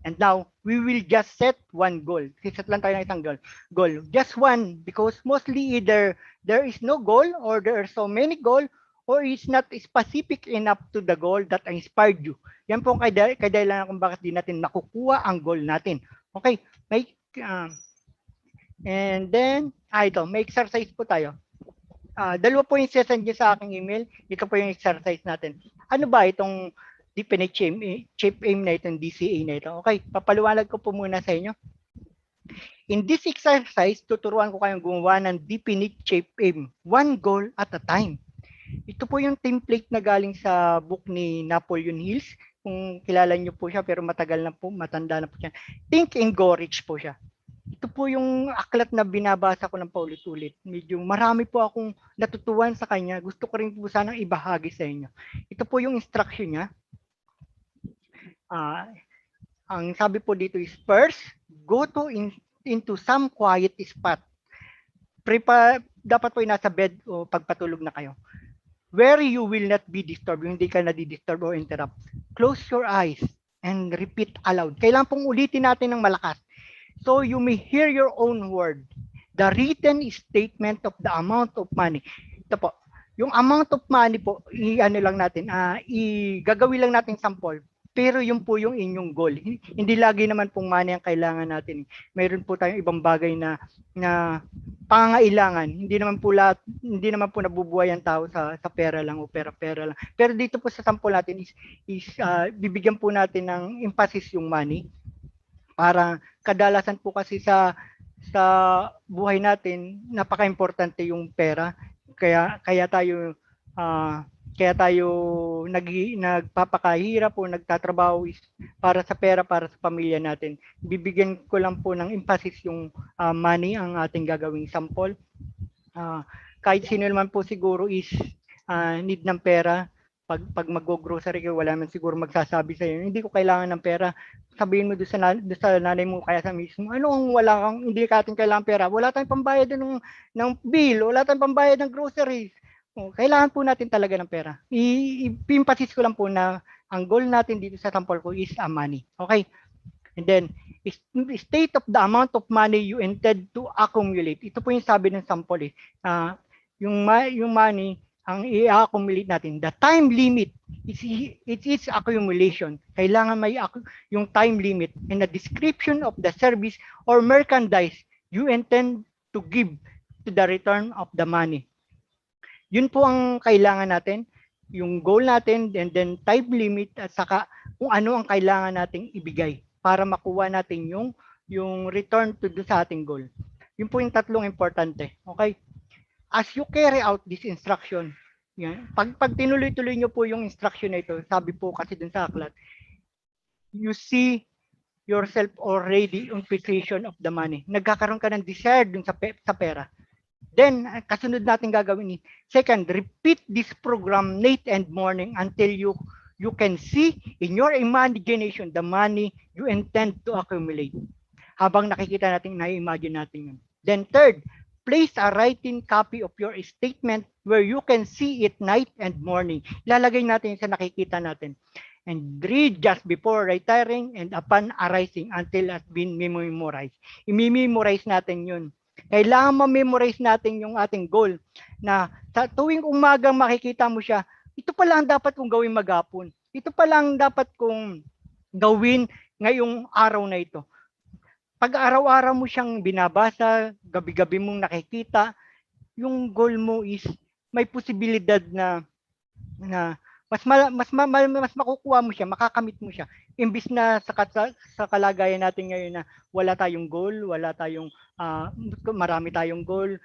S6: And now, we will just set one goal. Set lang tayo ng isang goal. Just one, because mostly either there is no goal or there are so many goal or it's not specific enough to the goal that inspired you. Yan po ang kadahilan kung bakit di natin nakukuha ang goal natin. Okay, may and then, ito, may exercise po tayo. Dalawa po yung sesend niyo sa aking email. Ito po yung exercise natin. Ano ba itong definite shape aim na itong DCA na ito? Okay, papaliwanag ko po muna sa inyo. In this exercise, tuturuan ko kayong gumawa ng definite shape aim. One goal at a time. Ito po yung template na galing sa book ni Napoleon Hills. Kung kilala niyo po siya, pero matagal na po, matanda na po siya. Think and Go Rich po siya. Ito po yung aklat na binabasa ko ng paulit-ulit. Medyo marami po akong natutuwan sa kanya. Gusto ko rin po sanang ibahagi sa inyo. Ito po yung instruction niya. Ang sabi po dito is, first, go into some quiet spot. Dapat po yung nasa bed o pagpatulog na kayo. Where you will not be disturbed, hindi ka na-disturb or interrupt. Close your eyes and repeat aloud. Kailangan pong ulitin natin ng malakas. So you may hear your own word. The written statement of the amount of money. Ito po, yung amount of money po, gagawin lang natin sample. Pero yun po yung inyong goal. Hindi lagi naman pong money ang kailangan natin. Mayroon po tayong ibang bagay na pangangailangan. Hindi naman po nabubuhay ang tao sa pera lang o pera lang. Pero dito po sa sample natin is bibigyan po natin ng emphasis yung money. Para kadalasan po kasi sa buhay natin, napaka-importante yung pera. Kaya tayo nagpapakahirap o nagtatrabaho is para sa pera, para sa pamilya natin. Bibigyan ko lang po ng emphasis yung money ang ating gagawing sample. Kahit sino naman po siguro is need ng pera. Pag mag-grocery ka, wala man siguro magsasabi sa iyo, hindi ko kailangan ng pera. Sabihin mo doon sa nanay mo, kaya sa mismo, hindi ka ating kailangan pera. Wala tayong pambayad ng bill, wala tayong pambayad ng groceries. Kailangan po natin talaga ng pera. I-emphasis ko lang po na ang goal natin dito sa sample ko is money. Okay? And then, state of the amount of money you intend to accumulate. Ito po yung sabi ng sample. Yung money, ang i-accumulate natin. The time limit, it is accumulation. Kailangan may yung time limit and the description of the service or merchandise you intend to give to the return of the money. Yun po ang kailangan natin, yung goal natin, and then time limit at saka kung ano ang kailangan nating ibigay para makuha natin yung return to sa ating goal. Yun po yung tatlong importante. Okay? As you carry out this instruction, yan, pag tinuloy-tuloy nyo po yung instruction na ito, sabi po kasi dun sa aklat, you see yourself already on possession of the money. Nagkakaroon ka ng desire dun sa pera. Then, kasunod natin gagawin. Second, repeat this program night and morning until you can see in your imagination the money you intend to accumulate. Habang nakikita natin, na-imagine natin yun. Then third, place a written copy of your statement where you can see it night and morning. Ilalagay natin sa nakikita natin. And read just before retiring and upon arising until it has been memorized. I-memorize natin yun. Kailangan ma-memorize natin yung ating goal na sa tuwing umagang makikita mo siya, ito pala ang dapat kong gawin maghapon. Ito pala ang dapat kong gawin ngayong araw na ito. Pag araw-araw mo siyang binabasa, gabi-gabi mong nakikita, yung goal mo is may posibilidad na mas makukuha mo siya, makakamit mo siya. Imbis na sa kalagayan natin ngayon na wala tayong goal, wala tayong marami tayong goal.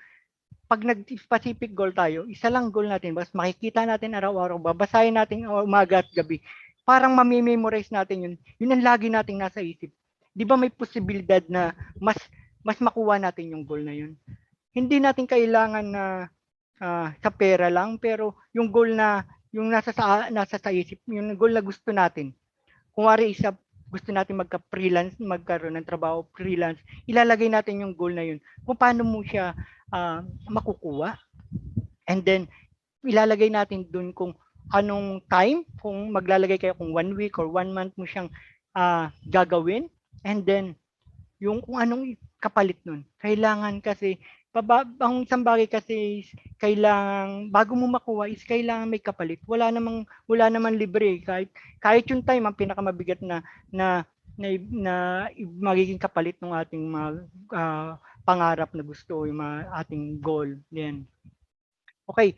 S6: Pag nag-specific goal tayo, isa lang goal natin, mas makikita natin araw-araw, babasahin natin umaga at gabi. Parang mamimemorize natin yun. Yun ang lagi nating nasa isip. Di ba may posibilidad na mas makuha natin yung goal na yun? Hindi natin kailangan na sa pera lang, pero yung goal na yung nasa sa isip, yung goal na gusto natin. Kung wari isa gusto natin magka-freelance, magkaroon ng trabaho freelance, ilalagay natin yung goal na yun. Kung paano mo siya makukuha. And then ilalagay natin dun kung anong time, kung maglalagay kayo kung 1 week or 1 month mo siyang gagawin. And then yung kung anong kapalit nun. Kailangan kasi ang isang bagay kasi kailangan bago mo makuha is kailangan may kapalit. Wala namang libre kahit yung time ang pinakamabigat na magiging kapalit ng ating mga pangarap na gusto, yung mga ating goal. Yan. Okay.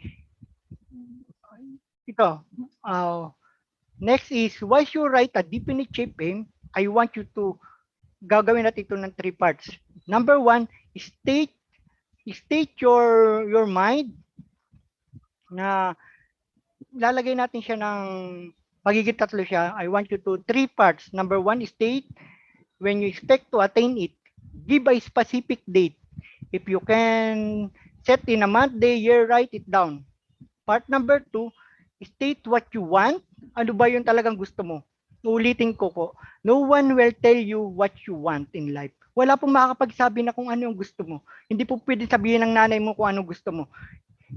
S6: Ito. Next is, once you write a definite shape aim, I want you to gagawin natin ito ng 3 parts. Number 1, state your mind na lalagay natin siya ng magiging 3 siya. I want you to 3 parts. Number 1, state when you expect to attain it. Give a specific date. If you can set in a month, day, year, write it down. Part number 2, state what you want. Ano ba yung talagang gusto mo? Ulitin ko po. No one will tell you what you want in life. Wala pong makakapagsabi na kung ano yung gusto mo. Hindi po pwedeng sabihin ng nanay mo kung ano gusto mo.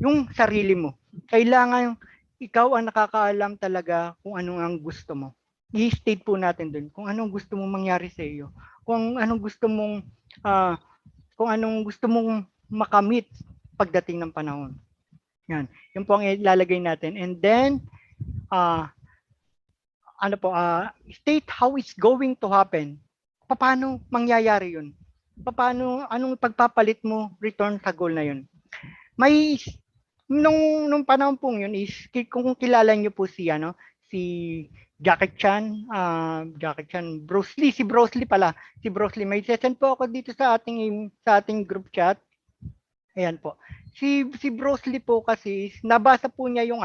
S6: Yung sarili mo. Kailangan ikaw ang nakakaalam talaga kung ano ang gusto mo. I-state po natin dun kung anong gusto mong mangyari sa iyo. Kung anong gusto mong makamit pagdating ng panahon. Yan. Yung po ang ilalagay natin. And then, state how it's going to happen. Paano mangyayari yun? Anong pagpapalit mo return sa goal na yun? May, nung panahon pong yun is, kung kilala nyo po si Jackie Chan, Bruce Lee, si Bruce Lee, may session po ako dito sa ating group chat. Ayan po. Si Bruce Lee po kasi nabasa po niya yung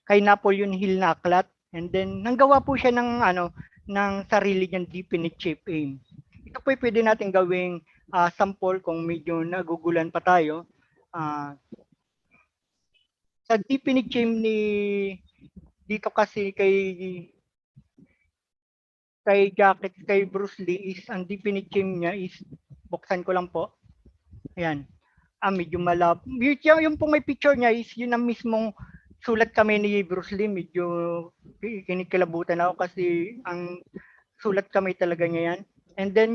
S6: kay Napoleon Hill na aklat, and then nanggawa po siya ng sarili niyang definite shape aim. Ito po pwede natin gawing sample kung medyo nagugulan pa tayo. Sa definite shape dito kasi kay Bruce Lee is ang definite shape niya is, buksan ko lang po. Ayan. Medyo malab. Yung pong may picture niya is yun ang mismong sulat kami ni Bruce Lee. Medyo kinikilabutan ako kasi ang sulat kami talaga niya yan. And then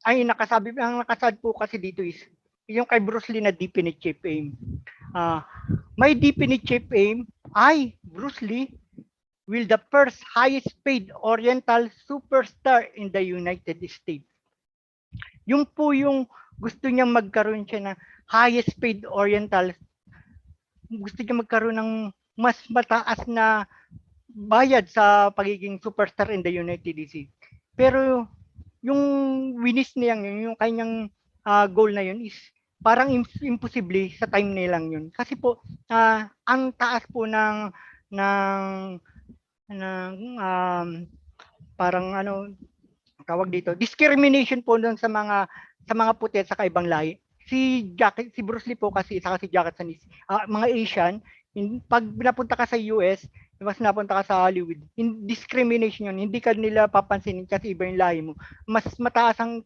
S6: ang nakasad po kasi dito is yung kay Bruce Lee na definite shape aim. My definite shape aim, Bruce Lee, will the first highest paid Oriental superstar in the United States. Yung po yung gusto niya magkaroon siya ng highest paid Oriental. Gusto niya magkaroon ng mas mataas na bayad sa pagiging superstar in the United States. Pero yung winis niya, yung kanyang goal na yun is parang imposible sa time nilang yun. Kasi po, ang taas po ng parang tawag dito, discrimination po dun sa mga puti at sa kaibang lahi. Si Bruce Lee po kasi, saka si Jackie Chan, mga Asian, pag napunta ka sa US, mas napunta ka sa Hollywood, discrimination yun, hindi ka nila papansinin kasi iba yung lahi mo. Mas mataas ang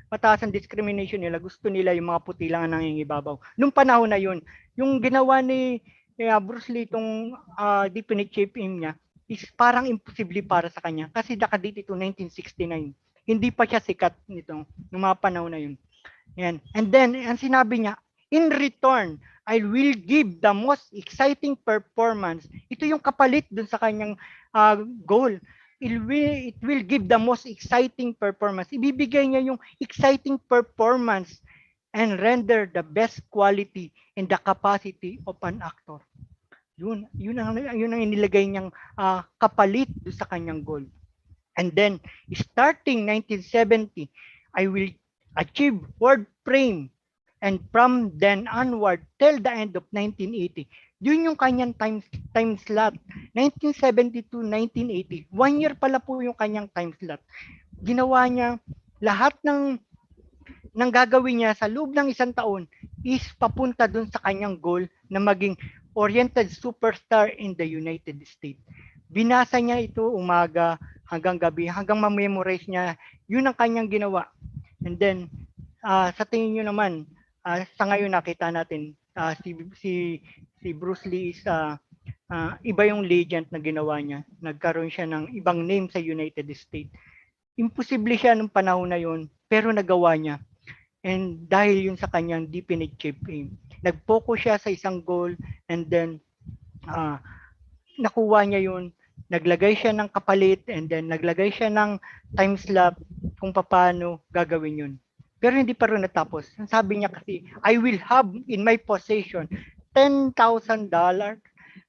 S6: mataas ang discrimination nila. Gusto nila yung mga puti lang ang nangingibabaw. Nung panahon na yun, yung ginawa ni Bruce Lee itong definite shape aim niya is parang imposible para sa kanya kasi nakadate ito 1969. Hindi pa siya sikat nitong nung mga panahon na yun. Yan. And then, ang sinabi niya, in return, I will give the most exciting performance. Ito yung kapalit dun sa kanyang goal. It will give the most exciting performance. Ibibigay niya yung exciting performance and render the best quality and the capacity of an actor. Yun ang inilagay niyang kapalit dun sa kanyang goal. And then, starting 1970, I will achieve world fame. And from then onward, till the end of 1980, yun yung kanyang time slot. 1970 to 1980, 1 year pala po yung kanyang time slot. Ginawa niya lahat ng gagawin niya sa loob ng 1 taon is papunta dun sa kanyang goal na maging oriented superstar in the United States. Binasa niya ito umaga hanggang gabi, hanggang ma-memorize niya. Yun ang kanyang ginawa. And then, sa tingin nyo naman, sa ngayon nakita natin, si Bruce Lee is iba yung legend na ginawa niya. Nagkaroon siya ng ibang name sa United States. Imposible siya nung panahon na yun, pero nagawa niya. And dahil yun sa kanyang definite shape aim. Nag-focus siya sa isang goal and then nakuha niya yun. Naglagay siya ng kapalit and then naglagay siya ng time slot kung paano gagawin yun. Pero hindi pa rin natapos. Sabi niya kasi, I will have in my possession $10,000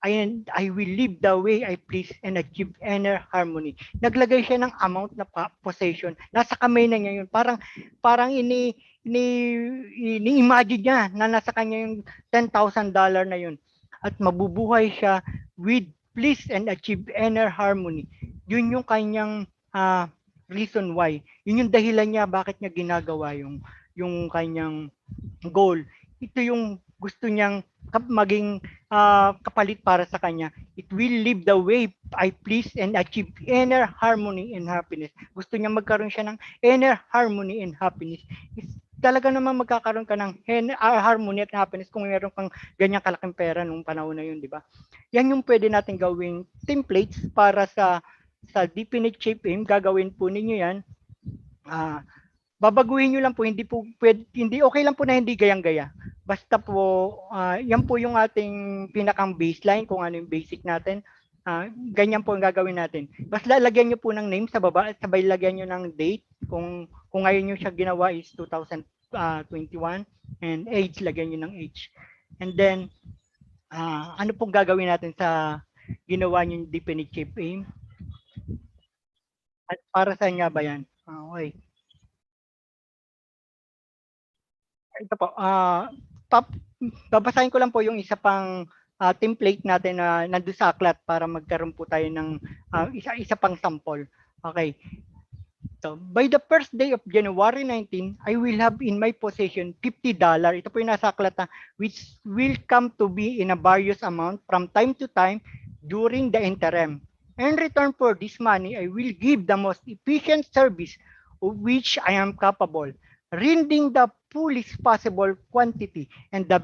S6: and I will live the way I please and achieve inner harmony. Naglagay siya ng amount na possession. Nasa kamay na niya yun. Parang ini-imagine niya na nasa kanya yung $10,000 na yun. At mabubuhay siya with please and achieve inner harmony. Yun yung kanyang reason why. Yun yung dahilan niya bakit niya ginagawa yung kanyang goal. Ito yung gusto niyang maging kapalit para sa kanya. It will live the way I please and achieve inner harmony and happiness. Gusto niya magkaroon siya ng inner harmony and happiness. Talaga naman magkakaroon ka ng harmony at happiness kung meron kang ganyang kalaking pera nung panahon na yun, di ba? Yan yung pwede natin gawing templates para sa definite shape aim. Gagawin po ninyo yan. Babaguhin nyo lang po, hindi okay lang po na hindi gayang-gaya. Basta po, yan po yung ating pinakang baseline kung ano yung basic natin. Ganyan po ang gagawin natin. Basta lagyan nyo po ng name sa baba at sabay lagyan nyo ng date. Kung ngayon nyo siya ginawa is 2021 and age, lagyan nyo ng age. And then, ano pong gagawin natin sa ginawa nyo yung definite shape aim? At para sa nga ba yan? Okay. Ito po, babasahin ko lang po yung isa pang template natin na nandun sa aklat para magkaroon po tayo ng isa pang sample. Okay. So, by the first day of January 19, I will have in my possession $50. Ito po yung nasa aklat which will come to be in a various amount from time to time during the interim. In return for this money, I will give the most efficient service of which I am capable, rendering the fullest possible quantity and the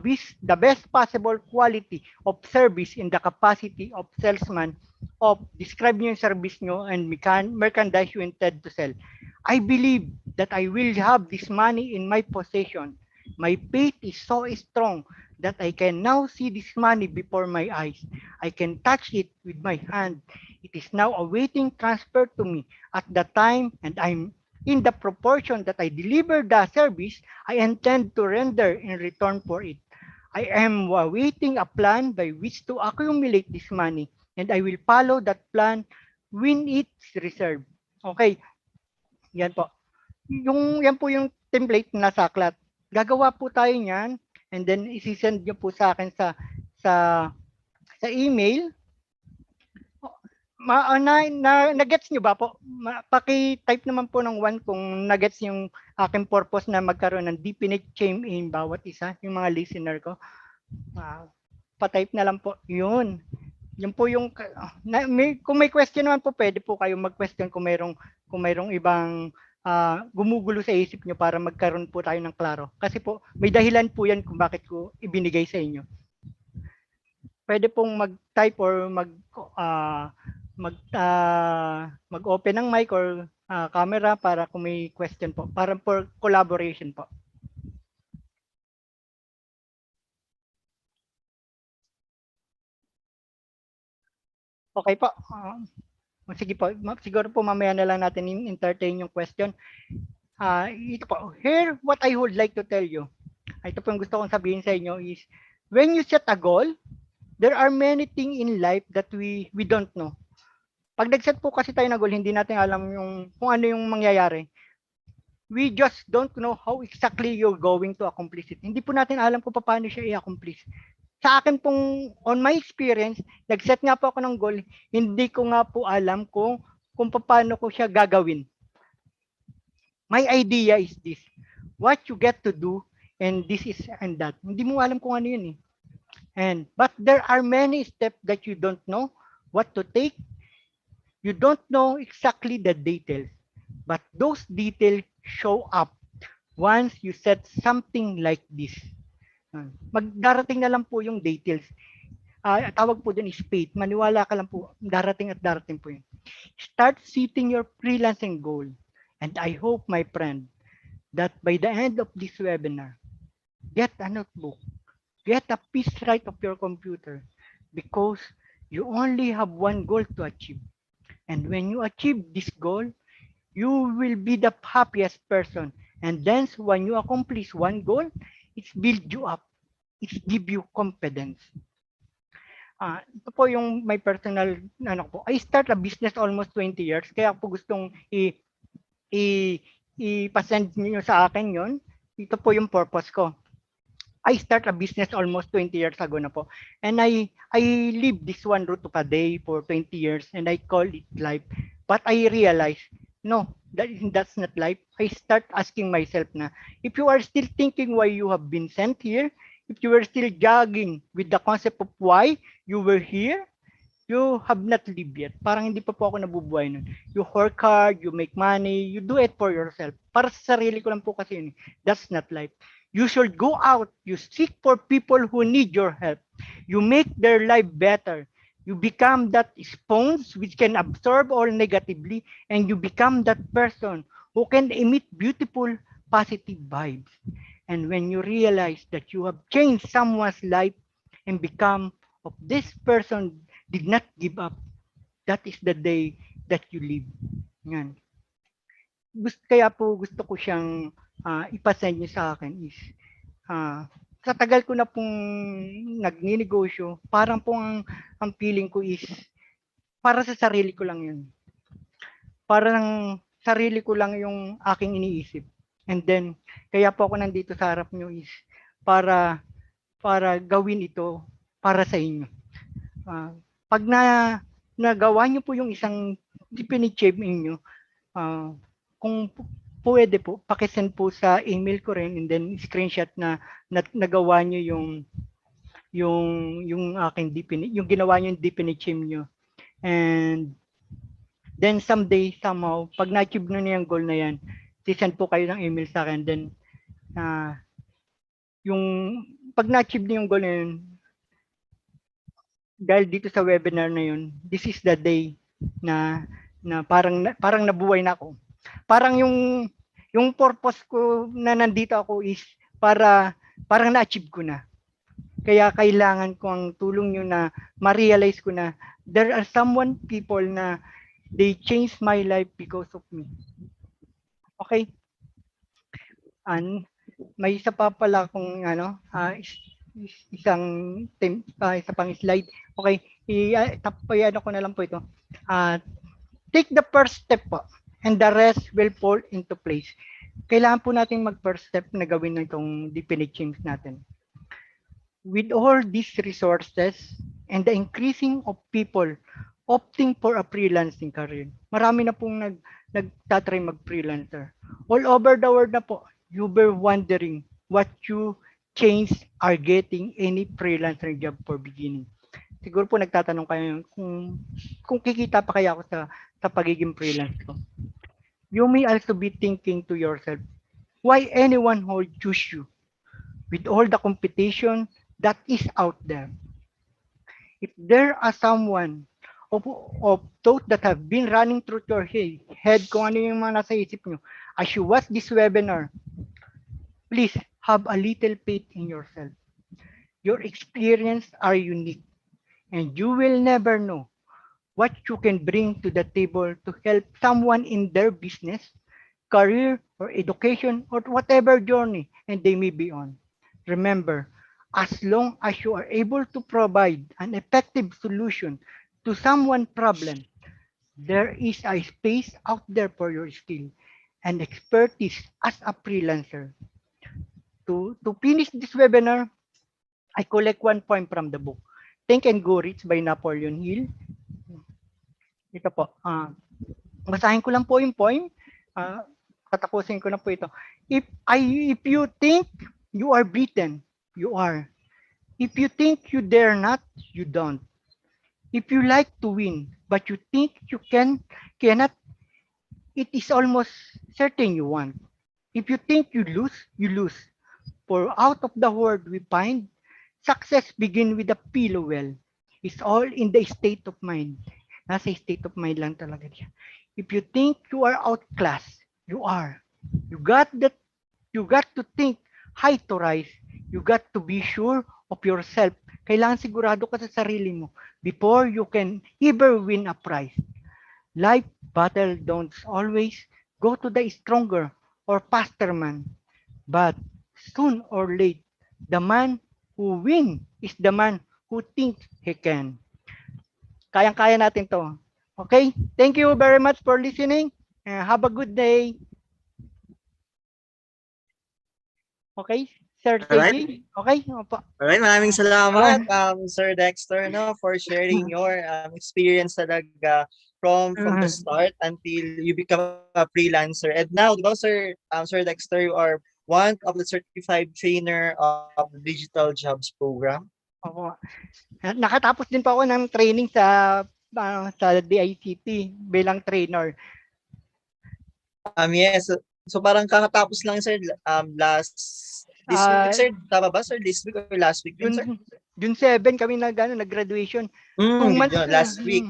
S6: best possible quality of service in the capacity of salesman of describe nyo yung service nyo and merchandise you intend to sell. I believe that I will have this money in my possession. My faith is so strong that I can now see this money before my eyes. I can touch it with my hand. It is now awaiting transfer to me at the time, and I'm in the proportion that I deliver the service I intend to render in return for it. I am awaiting a plan by which to accumulate this money, and I will follow that plan when it's reserved. Okay, yan po. Yan po yung template na nasa aklat. Gagawa po tayo niyan, and then isi-send nyo po sa akin sa email. Na-gets nyo ba po? Paki-type naman po ng 1 kung na-gets yung aking purpose na magkaroon ng definite chain in bawat isa, yung mga listener ko. Pa-type na lang po. Yun. Yun po yung kung may question naman po, pwede po kayong mag-question kung mayroong ibang gumugulo sa isip nyo para magkaroon po tayo ng klaro. Kasi po, may dahilan po yan kung bakit ko ibinigay sa inyo. Pwede pong mag-type or mag-open ng mic or camera para kung may question po, para for collaboration po. Okay po. Sige po, siguro po mamaya na lang natin entertain yung question. Ito po, here what I would like to tell you. Ito po yung gusto kong sabihin sa inyo is, when you set a goal, there are many things in life that we don't know. Pag nag-set po kasi tayo na goal, hindi natin alam kung ano yung mangyayari. We just don't know how exactly you're going to accomplish it. Hindi po natin alam kung paano siya i-accomplish. Sa akin pong, on my experience, nag-set nga po ako ng goal, hindi ko nga po alam kung paano ko siya gagawin. My idea is this, what you get to do, and this is and that. Hindi mo alam kung ano yun eh. But there are many steps that you don't know what to take. You don't know exactly the details, but those details show up once you set something like this. Magdarating na lang po yung details. Tawag po dun is fate. Maniwala ka lang po, darating at darating po yun. Start setting your freelancing goal. And I hope, my friend, that by the end of this webinar, get a notebook, get a piece right of your computer, because you only have one goal to achieve. And when you achieve this goal, you will be the happiest person. And then when you accomplish one goal, it's build you up. It's give you confidence. Ito po yung my personal, po. I start a business almost 20 years. Kaya po gustong ipasend niyo sa akin yon. Ito po yung purpose ko. I start a business almost 20 years ago na po. And I live this one route of a day for 20 years and I call it life. But I realize, no, that's not life. I start asking myself na, if you are still thinking why you have been sent here, if you are still jogging with the concept of why you were here, you have not lived yet. Parang hindi pa po ako nabubuhay nun. You work hard, you make money, you do it for yourself. Para sa sarili ko lang po kasi yun. That's not life. You should go out. You seek for people who need your help. You make their life better. You become that sponge which can absorb all negatively, and you become that person who can emit beautiful, positive vibes. And when you realize that you have changed someone's life and become of this person did not give up, that is the day that you live. Yan. Kaya po gusto ko siyang ipasend niyo sa akin is sa tagal ko na pong nagninegosyo, parang pong ang feeling ko is para sa sarili ko lang yun. Parang sarili ko lang yung aking iniisip. And then, kaya po ako nandito sa harap nyo is para gawin ito para sa inyo. Pag nagawa nyo po yung isang definitive inyo, kung pwede po, pakisend po sa email ko rin and then screenshot na nagawa nyo yung aking yung ginawa nyo yung definitive nyo. And then someday, somehow, pag na-achieve nyo na yung goal na yan, sisend po kayo ng email sa akin. Then, yung pag na-achieve nyo yung goal na yun, dahil dito sa webinar na yun, this is the day na parang nabuhay na ako. Parang yung purpose ko na nandito ako is parang na-achieve ko na. Kaya kailangan ko ang tulong nyo na ma-realize ko na there are people na they changed my life because of me. Okay? And may isa pa pala akong isa pang slide. Okay, ano ko na lang po ito. Take the first step po and the rest will fall into place. Kailangan po natin mag-first step na gawin na itong definitions natin. With all these resources and the increasing of people opting for a freelancing career, marami na pong nagtatry mag-freelancer. All over the world na po, you were wondering what you change are getting any freelancer job for beginning. Siguro po nagtatanong kayo kung kikita pa kaya ako sa pagiging freelance ko. You may also be thinking to yourself, why anyone would choose you with all the competition that is out there? If there are someone of, of thoughts that have been running through your head, kung ano yung mga nasa isip nyo, as you watch this webinar, please have a little faith in yourself. Your experiences are unique, and you will never know what you can bring to the table to help someone in their business, career, or education, or whatever journey and they may be on. Remember, as long as you are able to provide an effective solution to someone's problem, there is a space out there for your skill and expertise as a freelancer. To finish this webinar, I collect one poem from the book, Think and Go Rich by Napoleon Hill. Ito po. Basahin ko lang po yung poem. Tatapusin ko na po ito. If you think you are beaten, you are. If you think you dare not, you don't. If you like to win, but you think you cannot, it is almost certain you want. If you think you lose, you lose. For out of the word we find, success begin with a pillow well. It's all in the state of mind. Nasa state of mind lang talaga siya. If you think you are outclassed, you are. You got to think high to rise. You got to be sure of yourself. Kailangan sigurado ka sa sarili mo before you can ever win a prize. Life battle don't always go to the stronger or faster man. But soon or late, the man who wins is the man who thinks he can. Kayang-kaya natin to. Okay? Thank you very much for listening. Have a good day. Okay? Sir
S1: Alright.
S6: JJ? Okay? Opo.
S1: Alright, maraming salamat, Sir Dexter, no, for sharing your experience talaga from the start until you become a freelancer. And now, di ba, Sir Dexter, you are one of the certified trainer of the Digital Jobs Program.
S6: Opo. Nakatapos din po ako ng training sa DICT bilang trainer.
S1: Yes. So parang kakatapos lang, sir, this week, sir, tama ba, sir? This week or last week yun, sir?
S6: June 7 kami nag-graduation. 2 months
S1: yun,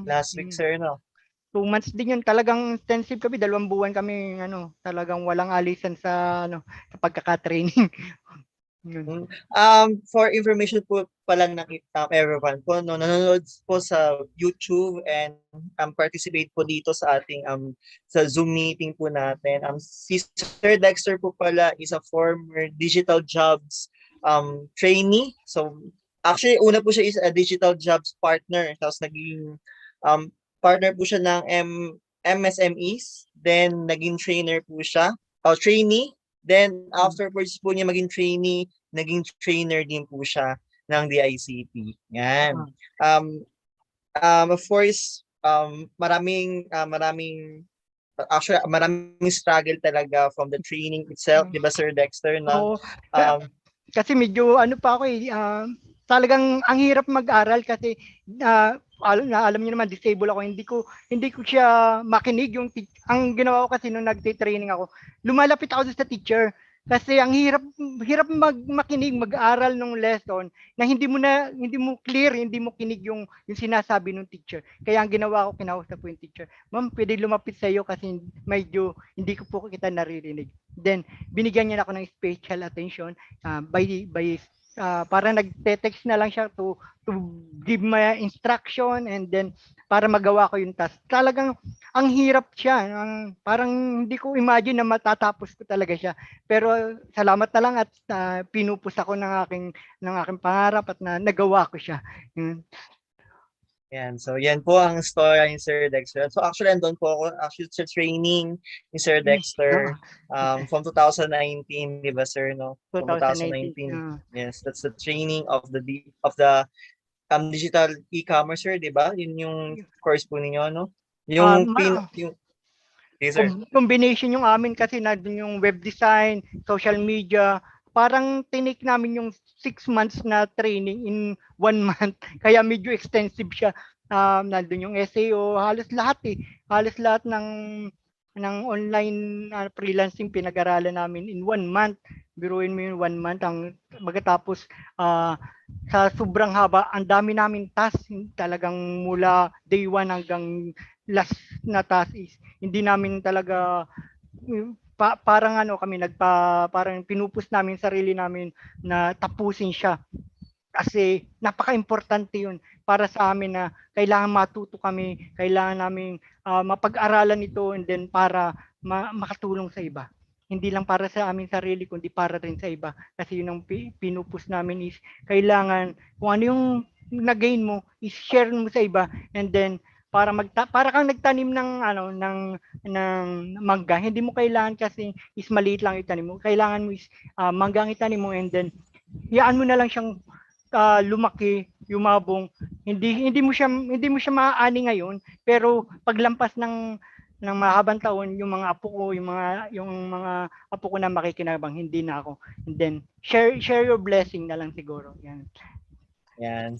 S1: last week, sir, no?
S6: 2 months din yun, talagang intensive kami, 2 buwan kami talagang walang alisan sa sa pagkaka-training.
S1: For information po pala ng everyone po, no, nanonood po sa YouTube and participate po dito sa ating sa Zoom meeting po natin. Si Sir Dexter po pala is a former digital jobs trainee. So actually una po siya is a digital jobs partner, tapos naging partner po siya ng MSMEs, then naging trainer po siya, trainee. Then, afterwards po niya maging trainee, naging trainer din po siya ng DICT. Yan. Of course, maraming struggle talaga from the training itself, di ba, Sir Dexter? No?
S6: Kasi medyo pa ako talagang ang hirap mag-aral kasi alam niyo naman, disable ako, hindi ko siya makinig. Ang ginawa ko kasi nung nagte-training ako, lumalapit ako sa teacher kasi ang hirap makinig, mag-aral ng lesson na hindi mo clear, hindi mo kinig yung sinasabi ng teacher. Kaya ang ginawa ko, kinausap ko yung teacher, ma'am, pwede lumapit sa iyo kasi medyo hindi ko po kita naririnig. Then binigyan niya ako ng special attention by para nagte-text na lang siya to give my instruction, and then para magawa ko yung task. Talagang ang hirap siya. Parang hindi ko imagine na matatapos ko talaga siya. Pero salamat na lang at pinupus ako ng aking pangarap at nagawa ko siya.
S1: Yan. So, yan po ang story ni Sir Dexter. So, actually, andun po ako sa training ni Sir Dexter from 2019, di ba, sir, no? From 2019. Yes, that's the training of the digital e-commerce, sir, di ba? Yun yung course po ninyo, no? Yung
S6: combination yung amin kasi nandun yung web design, social media. Parang tinik namin yung 6 months na training in 1 month. Kaya medyo extensive siya. Nandun yung SEO, halos lahat ng online freelancing pinag-aralan namin in 1 month. Biruin mo yung 1 month ang pagkatapos sa sobrang haba, ang dami namin task talagang mula day 1 hanggang last na task is hindi namin talaga parang kami parang pinupus namin sarili namin na tapusin siya kasi napaka-importante yun para sa amin na kailangan matuto kami, kailangan namin mapag-aralan ito and then para makatulong sa iba. Hindi lang para sa amin sarili kundi para rin sa iba. Kasi yun ang pinupus namin is kailangan kung ano yung na-gain mo is share mo sa iba and then para kang nagtanim ng mangga. Hindi mo kailangan kasi is maliit lang itanim mo. Kailangan mo is mangga ang itanim mo and then hiyaan mo na lang siyang lumaki, yumabong. Hindi mo siya maaani ngayon, pero paglampas ng mahabang taon, yung mga apo ko, yung mga apo ko na makikinabang, hindi na ako. And then share your blessing na lang siguro. Yan.
S1: Yan.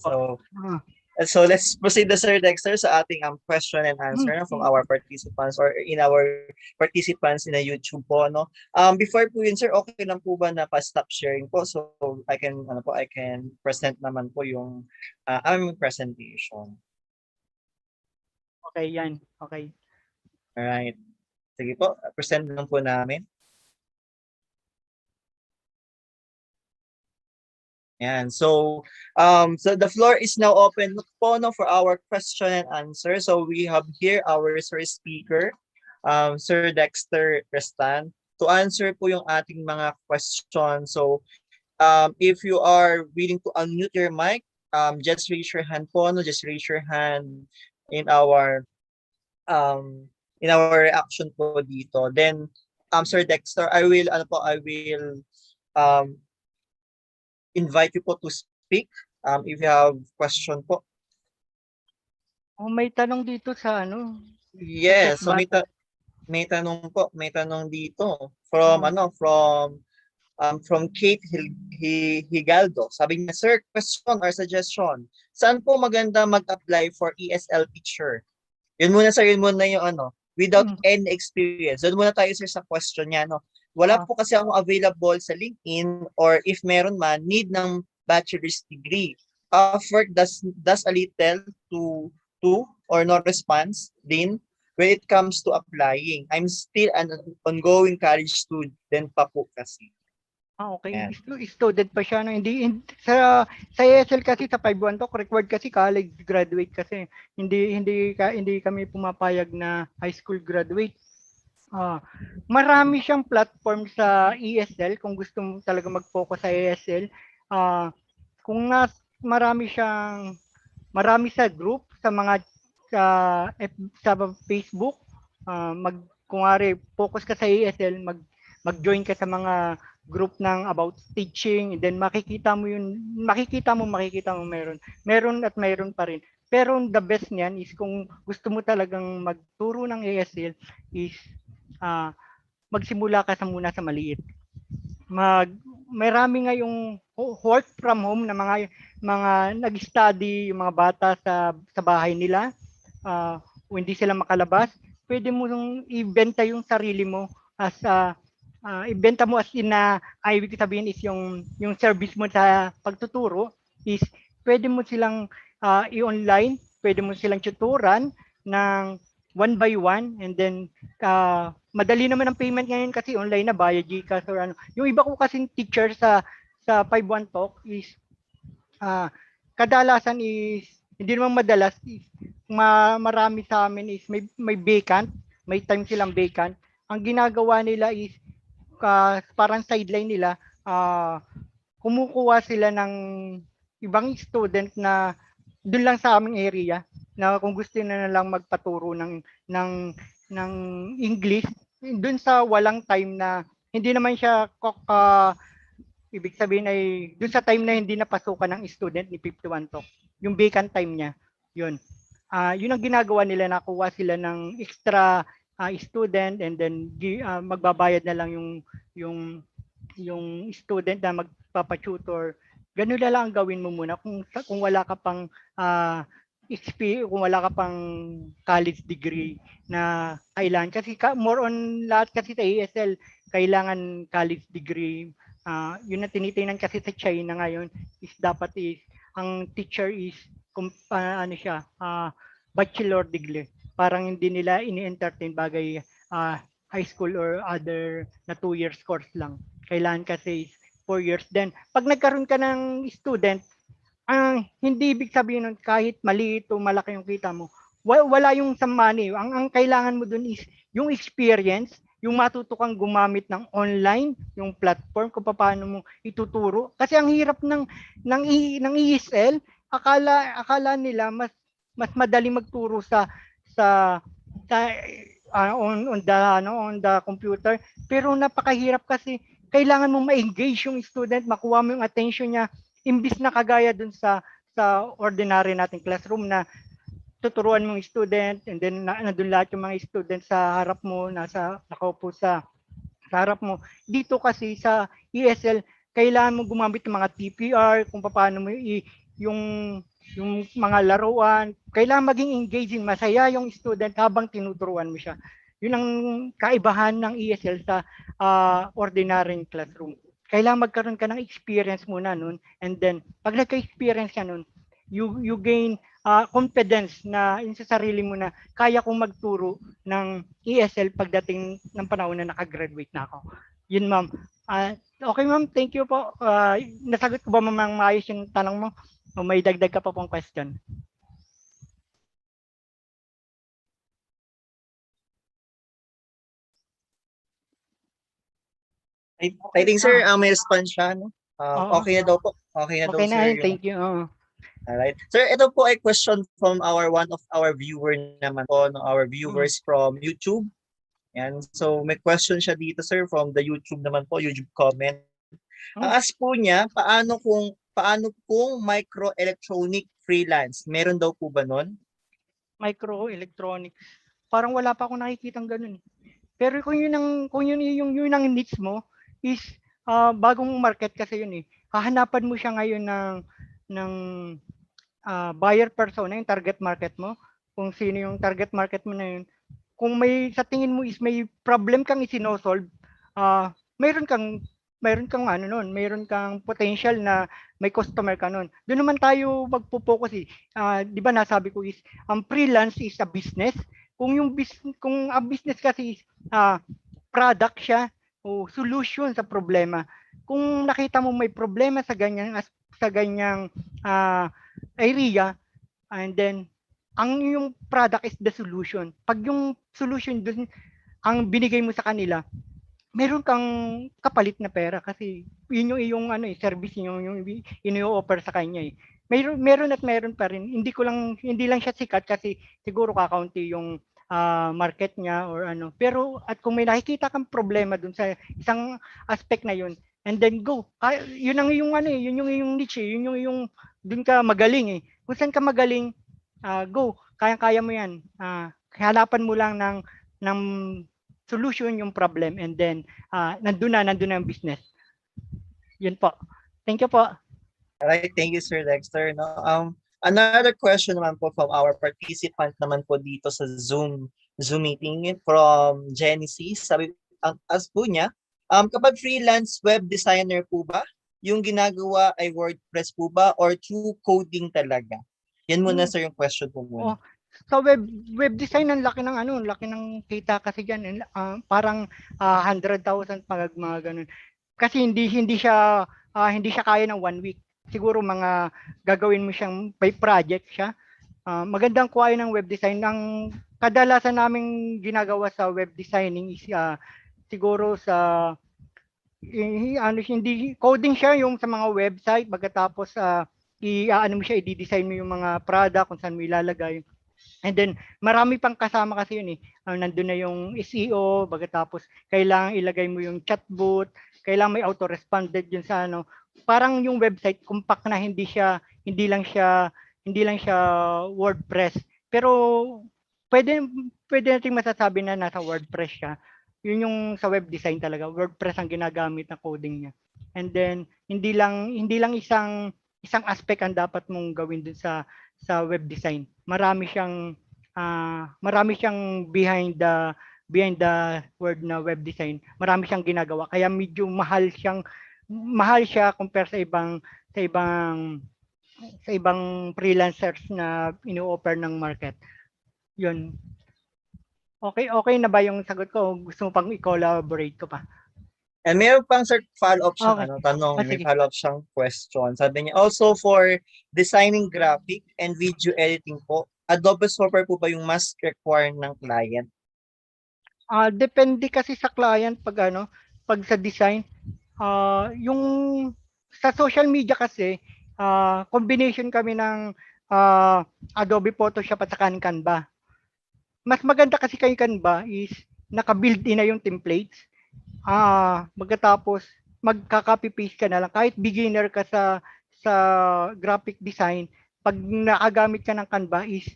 S1: So let's proceed na Sir Dexter sa ating question and answer from our participants or in our participants in the YouTube po, no. Before po yun, sir, okay lang po ba na pa-stop sharing po so I can present naman po yung aming presentation.
S6: Okay, yan. Okay.
S1: Alright. Sige po, present lang po namin. Yan. So the floor is now open po, no, for our question and answer. So we have here our first speaker, Sir Dexter Restan, to answer po yung ating mga questions. So if you are willing to unmute your mic, just raise your hand po, no? Just raise your hand in our reaction po dito. Then Sir Dexter, I will invite you po to speak if you have question po.
S6: May tanong dito sa
S1: Yes, so may tanong dito from Kate Higaldo. Sabi niya, sir, question or suggestion. Saan po maganda mag-apply for ESL teacher? Yun muna sir, yun muna yung without any experience. Doon muna tayo sir sa question niya, no. Wala po kasi akong available sa LinkedIn or if meron man, need ng bachelor's degree. Work does a little to or no response din when it comes to applying. I'm still an ongoing college student pa po kasi.
S6: Okay. Yeah. Student pa siya. No? Hindi sa ESL kasi sa 5-1 talk required kasi college graduate kasi. Hindi kami pumapayag na high school graduate. Marami siyang platform sa ESL kung gusto mo talaga mag-focus sa ESL. Marami sa group sa mga sa Facebook, kunwari focus ka sa ESL, mag-join ka sa mga group ng about teaching, and then makikita mo meron pa rin. Pero the best niyan is kung gusto mo talagang magturo ng ESL is magsimula ka muna sa maliit. Marami ngayong work from home na mga nag-study, yung mga bata sa bahay nila, o hindi sila makalabas, pwede mo nung ibenta yung sarili mo as ibenta mo as in na ibig sabihin is yung service mo sa pagtuturo is pwede mo silang i-online, pwede mo silang tuturan ng 1 by 1 and then madali naman ang payment ngayon kasi online na via GCash or ano. Yung iba ko kasing teacher sa 5-1 talk is kadalasan is hindi naman madalas is marami sa amin is may vacant, may time silang vacant. Ang ginagawa nila is parang sideline nila, kumukuha sila ng ibang student na doon lang sa aming area na kung gusto na lang magpaturo ng English doon sa walang time na hindi naman siya ibig sabihin ay doon sa time na hindi napasukan ng student ni 51 talk, yung vacant time niya, yun ang ginagawa nila, nakuha sila ng extra student and then magbabayad na lang yung student na magpapa-tutor. Ganun na lang ang gawin mo muna kung wala ka pang kung wala ka pang college degree na kailangan. Kasi more on lahat kasi sa ESL, kailangan college degree. Yun na tinitingnan kasi sa China ngayon is dapat is ang teacher is ano siya, bachelor degree. Parang hindi nila ini-entertain bagay high school or other na 2 years course lang. Kailangan kasi is 4 years. Then pag nagkaroon ka ng student, hindi ibig sabihin nun kahit maliit o malaki yung kita mo, wala yung sa money. Ang kailangan mo dun is yung experience, yung matuto kang gumamit ng online, yung platform kung paano mo ituturo. Kasi ang hirap ng ESL, akala nila mas madali magturo sa on the computer, pero napakahirap kasi kailangan mo ma-engage yung student, makuha mo yung attention niya, imbis na kagaya dun sa ordinary nating classroom na tuturuan mong student and then nandun lahat yung mga student sa harap mo, nakaupo sa harap mo. Dito kasi sa ESL, kailangan mo gumamit ng mga TPR, kung paano mo yung mga laruan. Kailangan maging engaging, masaya yung student habang tinuturuan mo siya. Yun ang kaibahan ng ESL sa ordinary classroom. Kailangan magkaroon ka ng experience muna nun, and then pag nagka-experience ka nun, you gain confidence na sa sarili mo na kaya kong magturo ng ESL pagdating ng panahon na nakagraduate na ako. Yun, ma'am. Okay, ma'am, thank you po. Nasagot ko ba ma'am maayos yung tanong mo? O may dagdag ka pa pong question?
S1: I think sir, may response siya, no? Okay na daw po. Okay na daw
S6: Okay na,
S1: sir.
S6: thank you.
S1: Alright. Sir, ito po ay question from one of our viewer naman po, no, our viewers from YouTube. Yan. So may question siya dito sir from the YouTube naman po, YouTube comment. Ang ask po niya, paano kung microelectronic freelance? Meron daw po ba nun?
S6: Microelectronics. Parang wala pa akong nakikitang ganun. Pero kung yun ang needs mo is bagong market kasi yun eh. Hahanapan mo siya ngayon ng buyer persona, yung target market mo. Kung sino yung target market mo na yun. Kung sa tingin mo is may problem kang isinosolve, mayroon kang potential na may customer ka nun. Doon naman tayo magpo-focus eh. Di ba nasabi ko is ang freelance is a business. Kung ang business kasi is product siya o solution sa problema. Kung nakita mo may problema sa ganyang area, and then yung product is the solution. Pag yung solution dun ang binigay mo sa kanila, meron kang kapalit na pera kasi yun yung iyong service yung ini-offer sa kanya eh. Meron pa rin. Hindi lang siya sikat kasi siguro kakaunti yung market niya or ano. Pero at kung may nakikita kang problema dun sa isang aspect na yun, and then go. Yun ang yung yun yung iyong niche, yun yung iyong dun ka magaling eh. Kung saan ka magaling, go. Kaya-kaya mo yan. Hanapan mo lang ng solution yung problem, and then nandun na ang business. Yun po. Thank you po.
S1: Alright, thank you Sir Dexter. No? Another question naman po from our participant naman po dito sa Zoom meeting from Genesis. As po niya, kapag freelance web designer po ba, yung ginagawa ay WordPress po ba or through coding talaga? Yan muna sir yung question po muna.
S6: Sa web design, ang laki ng kita kasi diyan, parang 100,000 mga ganun. Kasi hindi siya kaya ng 1 week. Siguro mga gagawin mo siyang by project siya. Magandang kuha ng web design. Ang kadalasan naming ginagawa sa web designing is siguro sa hindi coding siya yung sa mga website, pagkatapos i-design mo yung mga product kung saan mo ilalagay. And then marami pang kasama kasi yun eh. Nandun na yung SEO, pagkatapos kailangan ilagay mo yung chatbot, kailangan may auto-responded yun sa parang yung website compact na hindi lang siya WordPress. Pero pwede nating masasabi na nasa WordPress siya. Yun yung sa web design talaga. WordPress ang ginagamit na coding niya. And then hindi lang isang aspect ang dapat mong gawin dun sa web design. Marami siyang behind the word na web design. Marami siyang ginagawa kaya medyo mahal siya compare sa ibang freelancers na ino-offer ng market. 'Yun. Okay na ba yung sagot ko? Gusto mo pang i-collaborate ko pa?
S1: And meron pang sir follow-up siyang
S6: Okay.
S1: tanong, may
S6: Sige.
S1: follow-up siyang question. Sabi niya, also for designing graphic and video editing po, Adobe software po ba yung mas require ng client?
S6: Depende kasi sa client pag sa design. Yung sa social media kasi, combination kami ng Adobe Photoshop at saka ng Canva. Mas maganda kasi kay Canva is naka-built-in na yung templates. Magkatapos magka-copy paste ka na lang kahit beginner ka sa graphic design, pag nakagamit ka ng Canva is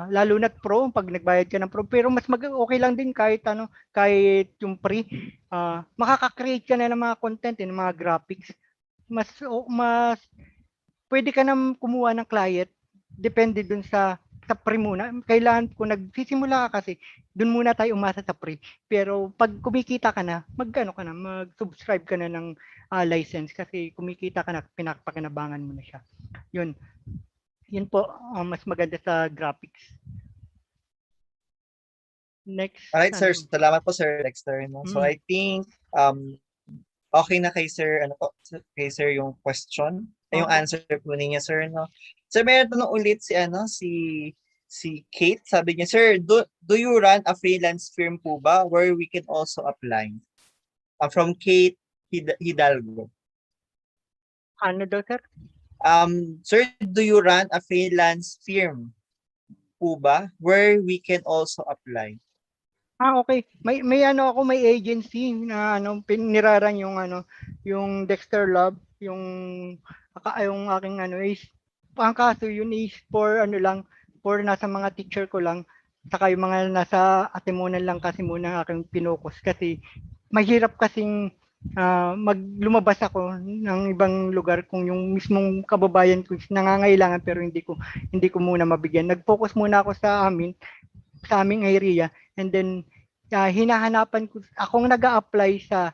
S6: lalo na't pro pag nagbayad ka ng pro, pero mas okay lang din kahit yung free. Makaka-create ka na ng mga content, ng mga graphics. Mas pwede ka nang kumuha ng client depende dun sa pre muna. Kailangan kung nagsisimula ka kasi, dun muna tayo umasa sa pre. Pero pag kumikita ka na, mag-subscribe ka na ng license kasi kumikita ka na, pinapakinabangan mo na siya. Yun po, mas maganda sa graphics. Next.
S1: Alright, sir. Salamat po, Sir Dexter. No? So I think okay na kay Sir, kay Sir yung question, yung answer po niya, Sir. No? So meron tanong ulit si Kate. Sabi niya, Sir, do you run a freelance firm po ba where we can also apply? From Kate Hidalgo.
S6: Ano daw, sir?
S1: Sir, do you run a freelance firm po ba where we can also apply?
S6: Okay. May agency na piniraran yung Dexter Lab, yung aking is ang kaso yun is for for nasa mga teacher ko lang, saka yung mga nasa atimunan lang kasi muna ang aking pinukus kasi mahirap kasing lumabas ako ng ibang lugar kung yung mismong kababayan ko is nangangailangan pero hindi ko muna mabigyan. Nag-focus muna ako sa aming area, and then hinahanapan ko akong nag-a-apply sa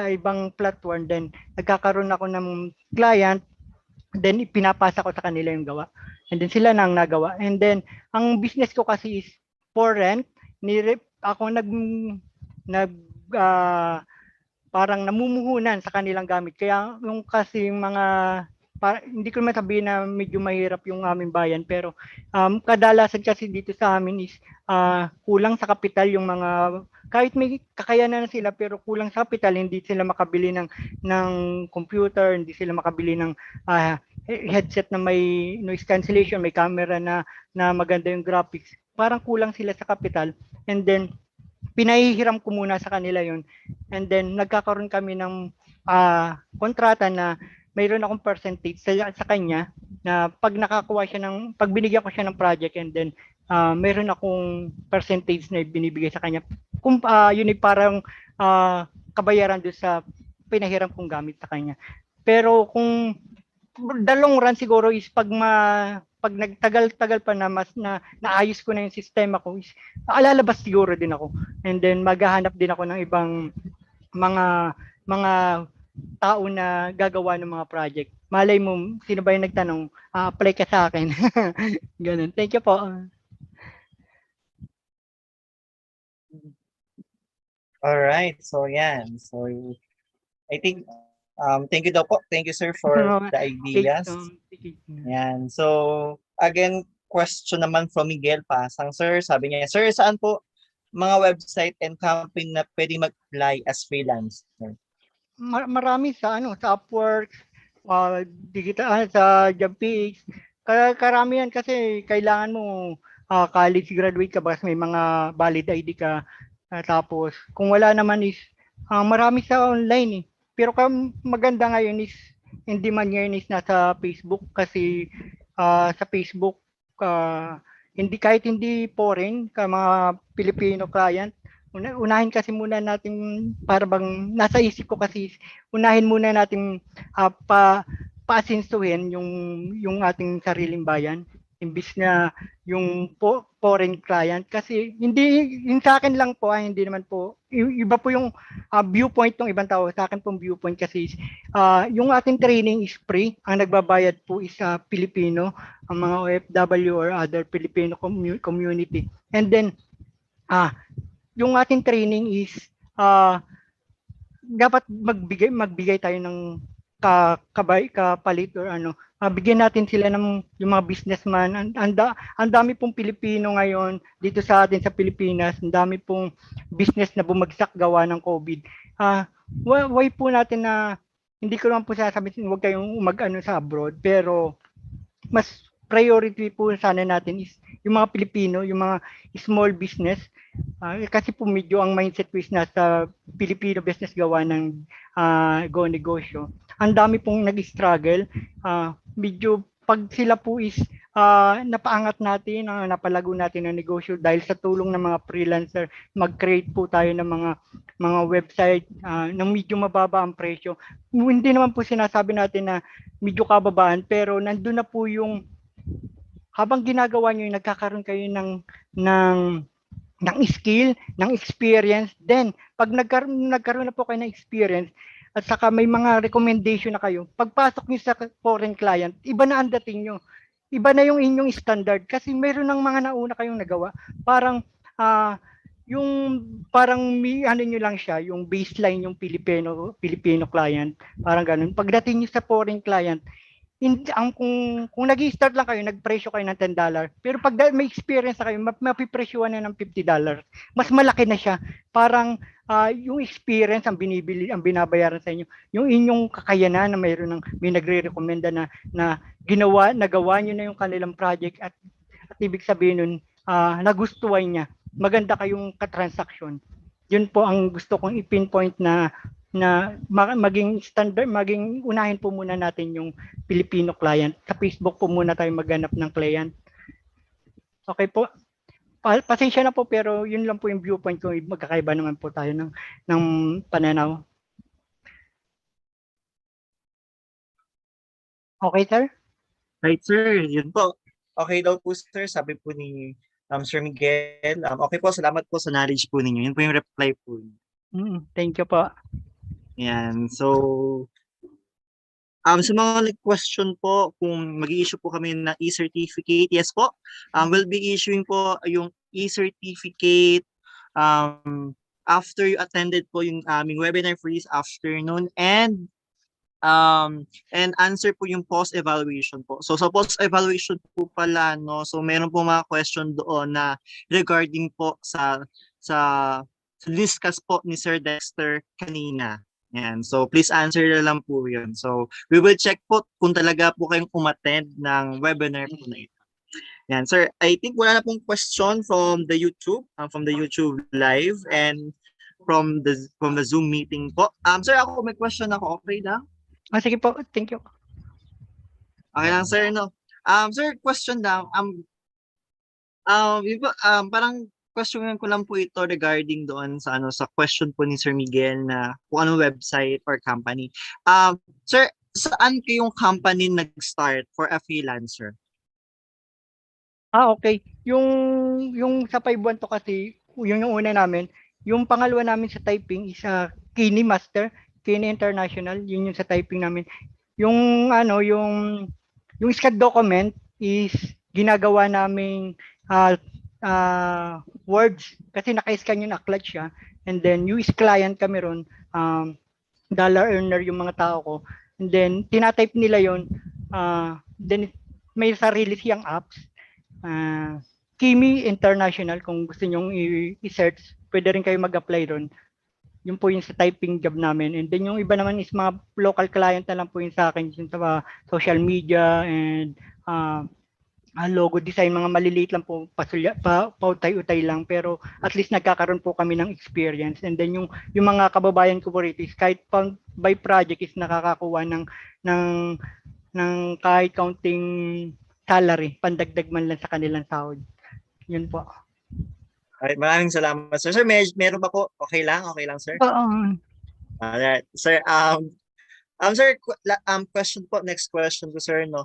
S6: ibang platform, then nagkakaroon ako ng client, then pinapasa ko sa kanila yung gawa, and then sila nang nagawa. And then ang business ko kasi is for rent. Ako parang namumuhunan sa kanilang gamit, kaya yung kasi hindi ko naman sabihin na medyo mahirap yung aming bayan, pero kadalasan kasi dito sa amin is kulang sa kapital yung mga, kahit may kakayanan na sila pero kulang sa kapital, hindi sila makabili ng computer, hindi sila makabili ng headset na may noise cancellation, may camera na maganda yung graphics. Parang kulang sila sa kapital, and then pinahihiram ko muna sa kanila yun, and then nagkakaroon kami ng kontrata na mayroon akong percentage sa kanya na pag binigyan ko siya ng project, and then mayroon akong percentage na binibigay sa kanya. Yun ay parang kabayaran doon sa pinahiram kong gamit sa kanya. Pero kung the long run siguro is pag nagtagal-tagal pa na mas naayos ko na yung sistema ko, is lalabas siguro din ako, and then maghahanap din ako ng ibang mga tao na gagawa ng mga project. Malay mo, sino ba yung nagtanong, apply ka sa akin. Ganun. Thank you po.
S1: Alright, so yan. So I think thank you daw po. Thank you, sir, for the ideas. Yan. So again, question naman from Miguel Pasang, sir. Sabi niya, sir, saan po mga website and company na pwede mag-apply as freelancer?
S6: Marami sa Upwork, digital, sa JobPX. Karamihan kasi kailangan mo college graduate ka ba, may mga valid ID ka. Tapos kung wala naman is marami sa online eh. Pero maganda ngayon is in demand ngayon is nasa Facebook, kasi sa Facebook kahit hindi foreign ka mga Filipino client, unahin kasi muna natin, para bang nasa isip ko kasi unahin muna natin paasinsuhin yung ating sariling bayan. imbis na yung foreign client. Kasi hindi, yung sa akin lang po, hindi naman po, iba po yung viewpoint ng ibang tao. Sa akin pong viewpoint kasi yung ating training is free. Ang nagbabayad po is Pilipino, ang mga OFW or other Filipino community. And then, yung ating training is dapat magbigay tayo ng kapalit or bigyan natin sila ng yung mga businessman. Ang dami pong Pilipino ngayon dito sa atin sa Pilipinas, ang dami pong business na bumagsak gawa ng COVID. Why po natin na hindi ko naman po sasabihin huwag kayong mag-ano sa abroad, pero mas priority po sana natin is yung mga Pilipino, yung mga small business. Kasi po medyo ang mindset ko is nasa Filipino business gawa ng go negosyo. Ang dami pong nag-struggle. Medyo pag sila po is napaangat natin, napalago natin ang negosyo dahil sa tulong ng mga freelancer, mag-create po tayo ng mga website ng medyo mababa ang presyo. Hindi naman po sinasabi natin na medyo kababaan, pero nandun na po yung habang ginagawa nyo, nagkakaroon kayo ng skill, ng experience. Then, pag nagkaroon na po kayo ng experience, at saka may mga recommendation na kayo, pagpasok nyo sa foreign client, iba na ang dating nyo. Iba na yung inyong standard kasi meron ng mga nauna kayong nagawa. Parang, yung parang nyo lang siya, yung baseline yung Filipino client, parang ganun. Pagdating nyo sa foreign client, kung nag-i-start lang kayo, nagpresyo kayo ng $10. Pero pag may experience na kayo, mapipresyuhan na ng $50. Mas malaki na siya. Parang yung experience ang binabayaran sa inyo. Yung inyong kakayanan na may nagre-recommenda na nagawa niyo na yung kanilang project at ibig sabihin nun, nagustuhan niya. Maganda kayong katransaksyon. Yun po ang gusto kong i-pinpoint na maging standard, maging unahin po muna natin yung Filipino client. Sa Facebook po muna tayo maghanap ng client. Okay po. Pasensya na po pero yun lang po yung viewpoint ko. Magkakaiba naman po tayo ng pananaw. Okay, sir?
S1: Right, sir. Yun po. Okay daw po, sir. Sabi po ni Sir Miguel. Okay po, salamat po sa knowledge po ninyo. Yun po yung reply po.
S6: Thank you po.
S1: Yan. So, sa mga question po, kung mag-i-issue po kami ng e-certificate, yes po. We'll be issuing po yung e-certificate after you attended po yung aming webinar for this afternoon and answer po yung post-evaluation po. So sa post-evaluation po pala, no, so meron po mga question doon na regarding po sa discuss po ni Sir Dexter kanina. Yan. So please answer na lang po yun. So we will check po kung talaga po kayong umattend ng webinar po na ito. Yan, sir. I think wala na pong question from the YouTube live and from the Zoom meeting po. Sir, ako may question ako. Okay lang?
S6: Sige po. Thank you.
S1: Okay lang, sir, no? Sir, question lang. Parang question ko lang po ito regarding doon sa sa question po ni Sir Miguel na kung anong website or company. Sir, saan kayong company nag-start for a freelancer?
S6: Okay. Yung sa 5-1 to kasi, yung una namin. Yung pangalawa namin sa typing is Kini Master, Kini International, yun yung sa typing namin. Yung yung SCAD document is ginagawa naming words kasi naka-scan yung aklat siya and then US client kami ron, dollar earner yung mga tao ko and then tinatype nila yon, then may sarili siyang apps, Kimi International kung gusto nyong i-search pwede rin kayo mag-apply ron. Yun po yung sa typing job namin. And then yung iba naman is mga local client na lang po yung sa akin yung sa social media and logo design, mga maliliit lang po, pautay-utay lang, pero at least nagkakaroon po kami ng experience. And then yung mga kababayan ko po rito is kahit by project is nakakakuha ng kahit counting salary, pandagdag man lang sa kanilang sahod. Yun po.
S1: Alright, maraming salamat, sir. Sir, meron ba po? Okay lang, sir? Alright, sir. Sir, question po, next question to sir, no.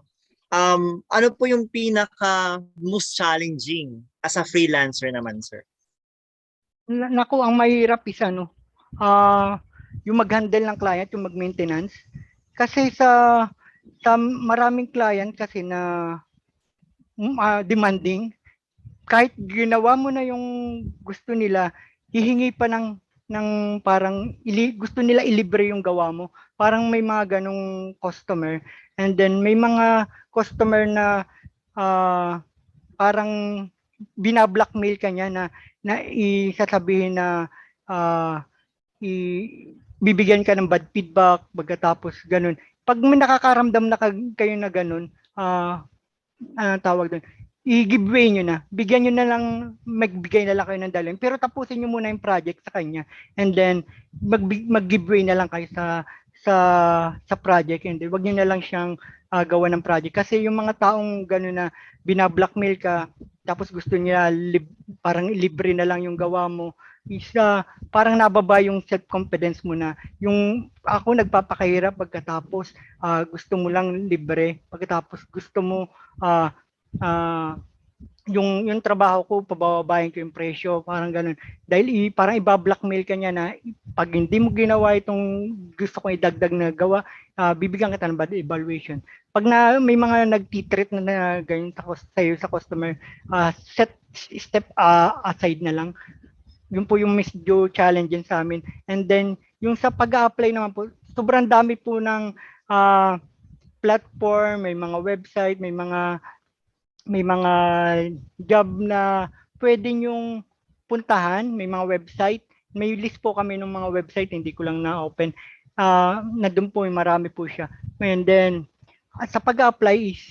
S1: Ano po yung pinaka most challenging as a freelancer naman, sir?
S6: Naku, ang mahirap is ano, yung mag-handle ng client, yung mag-maintenance. Kasi sa maraming client kasi na demanding, kahit ginawa mo na yung gusto nila, hihingi pa ng parang gusto nila ilibre yung gawa mo. Parang may mga ganong customer. And then may mga customer na parang binablockmail ka niya na isasabihin na ah, bibigyan ka ng bad feedback pagkatapos ganun. Pag may nakakaramdam na kayo na ganun, tawag doon, i-giveaway nyo na. Bigyan nyo na lang, magbigay na lang kayo ng dalawin. Pero tapusin nyo muna yung project sa kanya. And then, mag-giveaway na lang kayo sa project. And then, wag nyo na lang siyang gawa ng project. Kasi yung mga taong gano'n na binablockmail ka, tapos gusto niya parang libre na lang yung gawa mo, isa parang nababa yung self-confidence mo na yung ako nagpapakahirap pagkatapos gusto mo lang libre, pagkatapos gusto mo uh, yung trabaho ko pabababayin ko yung presyo, parang ganun, dahil parang iba-blackmail ka niya na pag hindi mo ginawa itong gusto kong idagdag na gawa, bibigyan kita ng bad evaluation. Pag may mga nagtitreat na ganyan sa customer, set step aside na lang. Yun po yung medyo challenging sa amin. And then yung sa pag-a-apply naman po, sobrang dami po ng platform, may mga website, may mga job na pwede nyong puntahan, may mga website. May list po kami ng mga website, hindi ko lang na-open. Na doon po, marami po siya. And then, sa pag-apply is,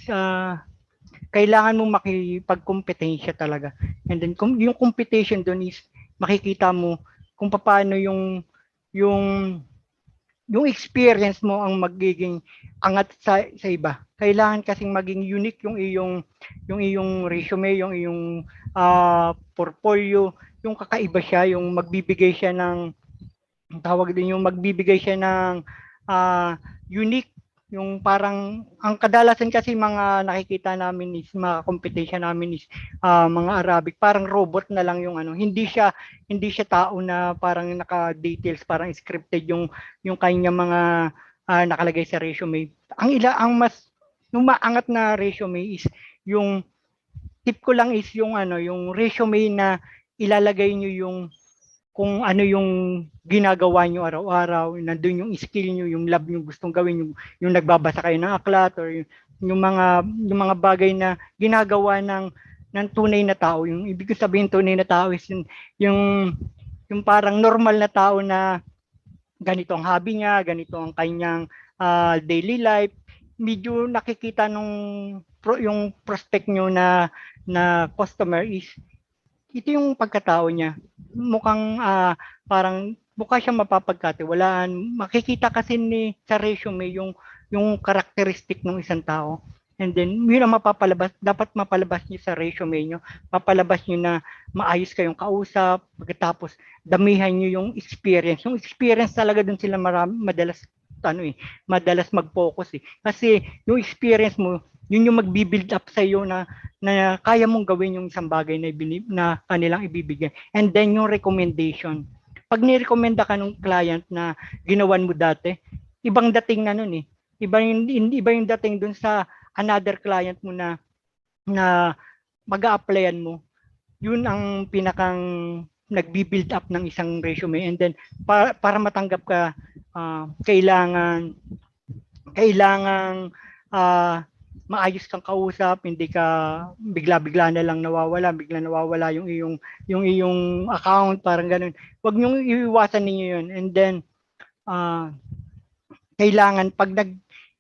S6: kailangan mo makipagkompetensya talaga. And then, yung competition doon is, makikita mo kung paano yung experience mo ang magiging angat sa iba. Kailangan kasing maging unique yung iyong resume, yung iyong portfolio, yung kakaiba siya, yung magbibigay siya ng tawag din yung magbibigay siya ng unique, yung parang ang kadalasan kasi mga nakikita namin is mga competition namin is mga Arabic, parang robot na lang yung ano, hindi siya tao na parang naka-details, parang scripted yung kanya mga nakalagay sa resume. Ang mas maangat na resume is yung tip ko lang is yung yung resume na ilalagay niyo yung kung ano yung ginagawa nyo araw-araw, nandun yung skill nyo, yung lab nyo gustong gawin, yung nagbabasa kayo ng aklat or yung mga bagay na ginagawa ng tunay na tao. Yung ibig sabihin tunay na tao is yung parang normal na tao na ganito ang hobby niya, ganito ang kanyang daily life. Medyo nakikita yung prospect nyo na customer is ito yung pagkatao niya. Mukhang parang mukha siyang mapapagkatiwalaan. Makikita kasi sa resume yung karakteristik ng isang tao. And then, yun ang dapat mapalabas niyo sa resume niyo. Papalabas niyo na maayos kayong kausap. Pagkatapos, damihan niyo yung experience. Yung experience talaga dun sila madalas mag-focus eh. Kasi yung experience mo, yun yung magbi-build up sa iyo na kaya mong gawin yung isang bagay na kanilang ibibigay. And then yung recommendation. Pag ni-recommenda ka ng client na ginawan mo dati, ibang dating na nun eh. Iba yung dating dun sa another client mo na mag-a-applyan mo. Yun ang pinakang nagbi-build up ng isang resume. And then para matanggap ka, kailangan maayos kang kausap, hindi ka bigla-bigla na lang nawawala yung iyong account, parang ganun. Huwag niyong iiwasan ninyo yun. And then kailangan pag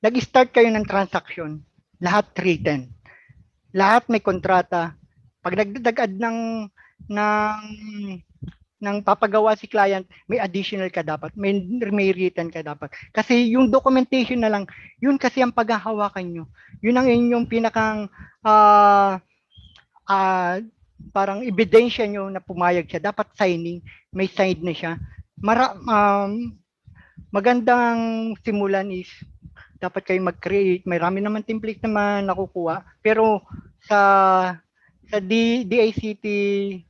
S6: nag-start kayo ng transaction, lahat written. Lahat may kontrata. Pag nagdagad ng papagawa si client, may additional ka dapat, may written ka dapat. Kasi yung documentation na lang, yun kasi ang paghahawakan nyo. Yun ang inyong pinakang parang ebidensya nyo na pumayag siya. Dapat signing, may signed na siya. Magandang simulan is dapat kayo mag-create. Marami naman template naman nakukuha. Pero sa DICT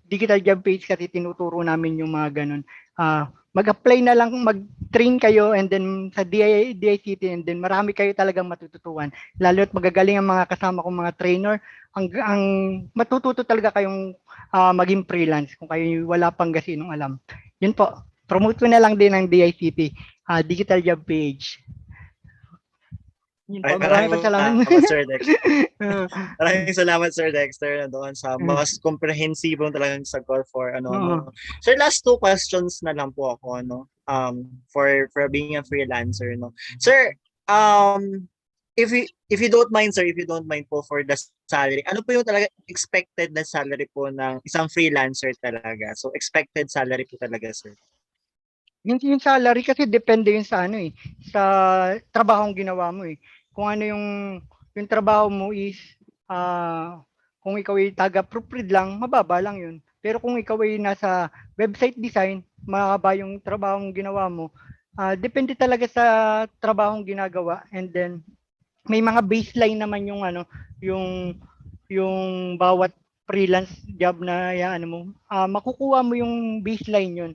S6: Digital Job Page kasi tinuturo namin yung mga ganun. Mag-apply na lang, mag-train kayo and then sa DICT and then marami kayo talagang matututuan. Lalo at magagaling ang mga kasama kong mga trainer. Ang matututo talaga kayong maging freelance kung kayo wala pang gasinong alam. Yun po. Promote ko na lang din ang DICT Digital Job Page. Yun po. Maraming pasalamat.
S1: Sir Dexter. Maraming salamat, Sir Dexter, na doon sa mas comprehensibong talagang sagot for no. Sir, last 2 questions na lang po ako, no. For being a freelancer, no. Sir, if you don't mind, sir, if you don't mind po for the salary, ano po yung talaga expected na salary po ng isang freelancer talaga? So, expected salary po talaga, sir.
S6: Yung salary kasi depende yun sa sa trabahong ginawa mo eh. Kung ano yung trabaho mo is kung ikaw ay taga-proofread lang, mababa lang yun. Pero kung ikaw ay nasa website design, mahaba yung trabahong ginawa mo. Depende talaga sa trabahong ginagawa and then may mga baseline naman yung yung bawat freelance job na mo. Makukuha mo yung baseline yun.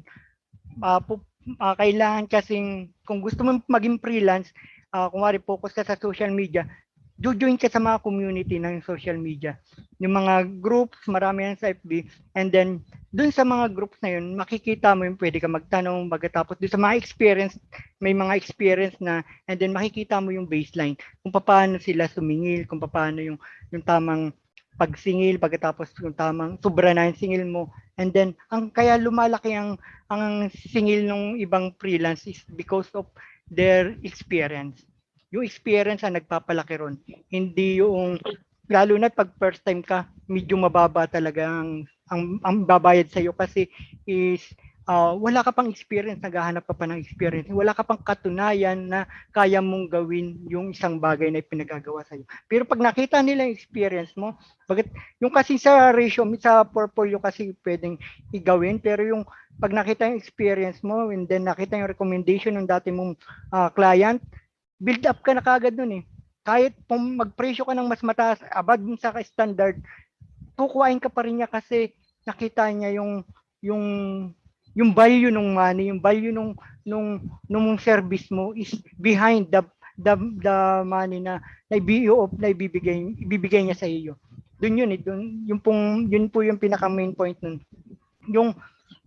S6: Kailangan kasing kung gusto mo maging freelance, kung focus ka sa social media, join ka sa mga community ng social media. Yung mga groups, marami yan sa FB. And then, dun sa mga groups na yun, makikita mo yung pwede ka magtanong, pagkatapos dun sa mga experience, may mga experience na, and then makikita mo yung baseline, kung paano sila sumingil, kung paano yung tamang pagsingil, pagkatapos yung tamang sobra na yung singil mo. And then, kaya lumalaki ang singil ng ibang freelance is because of their experience. Yung experience ang nagpapalaki ron. Hindi yung, lalo na pag first time ka, medyo mababa talaga ang babayad sa'yo kasi is wala ka pang experience, naghahanap ka pa ng experience. Wala ka pang katunayan na kaya mong gawin yung isang bagay na ipinagagawa sa'yo. Pero pag nakita nila yung experience mo, yung kasi sa ratio, sa portfolio kasi pwedeng igawin, pero yung pag nakita yung experience mo and then nakita yung recommendation ng dati mong client, build up ka na kagad dun eh. Kahit magpresyo ka ng mas mataas, above sa standard, kukuhain ka pa rin niya kasi nakita niya yung value ng money, yung value nung service mo is behind the money na ibibigay niya sa iyo. Doon yun eh, yun po yung pinaka main point nun.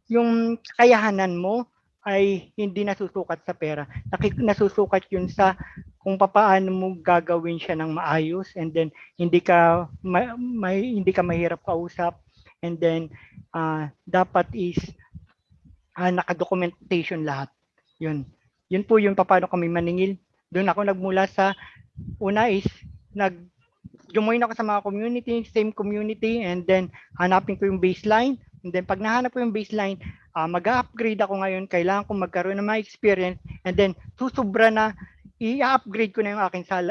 S6: Yung kakayahanan mo ay hindi nasusukat sa pera. Nasusukat yun sa kung paano mo gagawin siya ng maayos and then hindi ka mahirap kausap and then dapat is naka-documentation lahat. Yun po yung paano kami maningil. Doon ako nagmula sa una is join ako sa mga same community and then hanapin ko yung baseline and then pag nahanap ko yung baseline, mag-upgrade ako ngayon, kailangan ko magkaroon ng mga experience and then susubra na i-upgrade ko na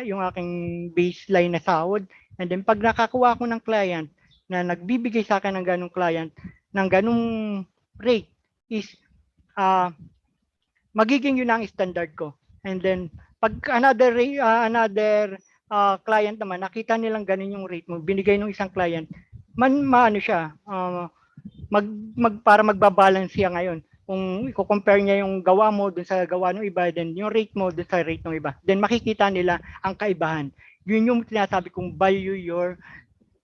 S6: yung aking baseline na sahod and then pag nakakuha ko ng client na nagbibigay sa akin ng ganung client ng ganung rate is magiging yun ang standard ko. And then pag another client naman, nakita nilang ganun yung rate mo, binigay ng isang client, maano siya, para magbabalance siya ngayon. Kung i-compare niya yung gawa mo dun sa gawa ng iba, then yung rate mo dun sa rate ng iba, then makikita nila ang kaibahan. Yun yung sinasabi kong value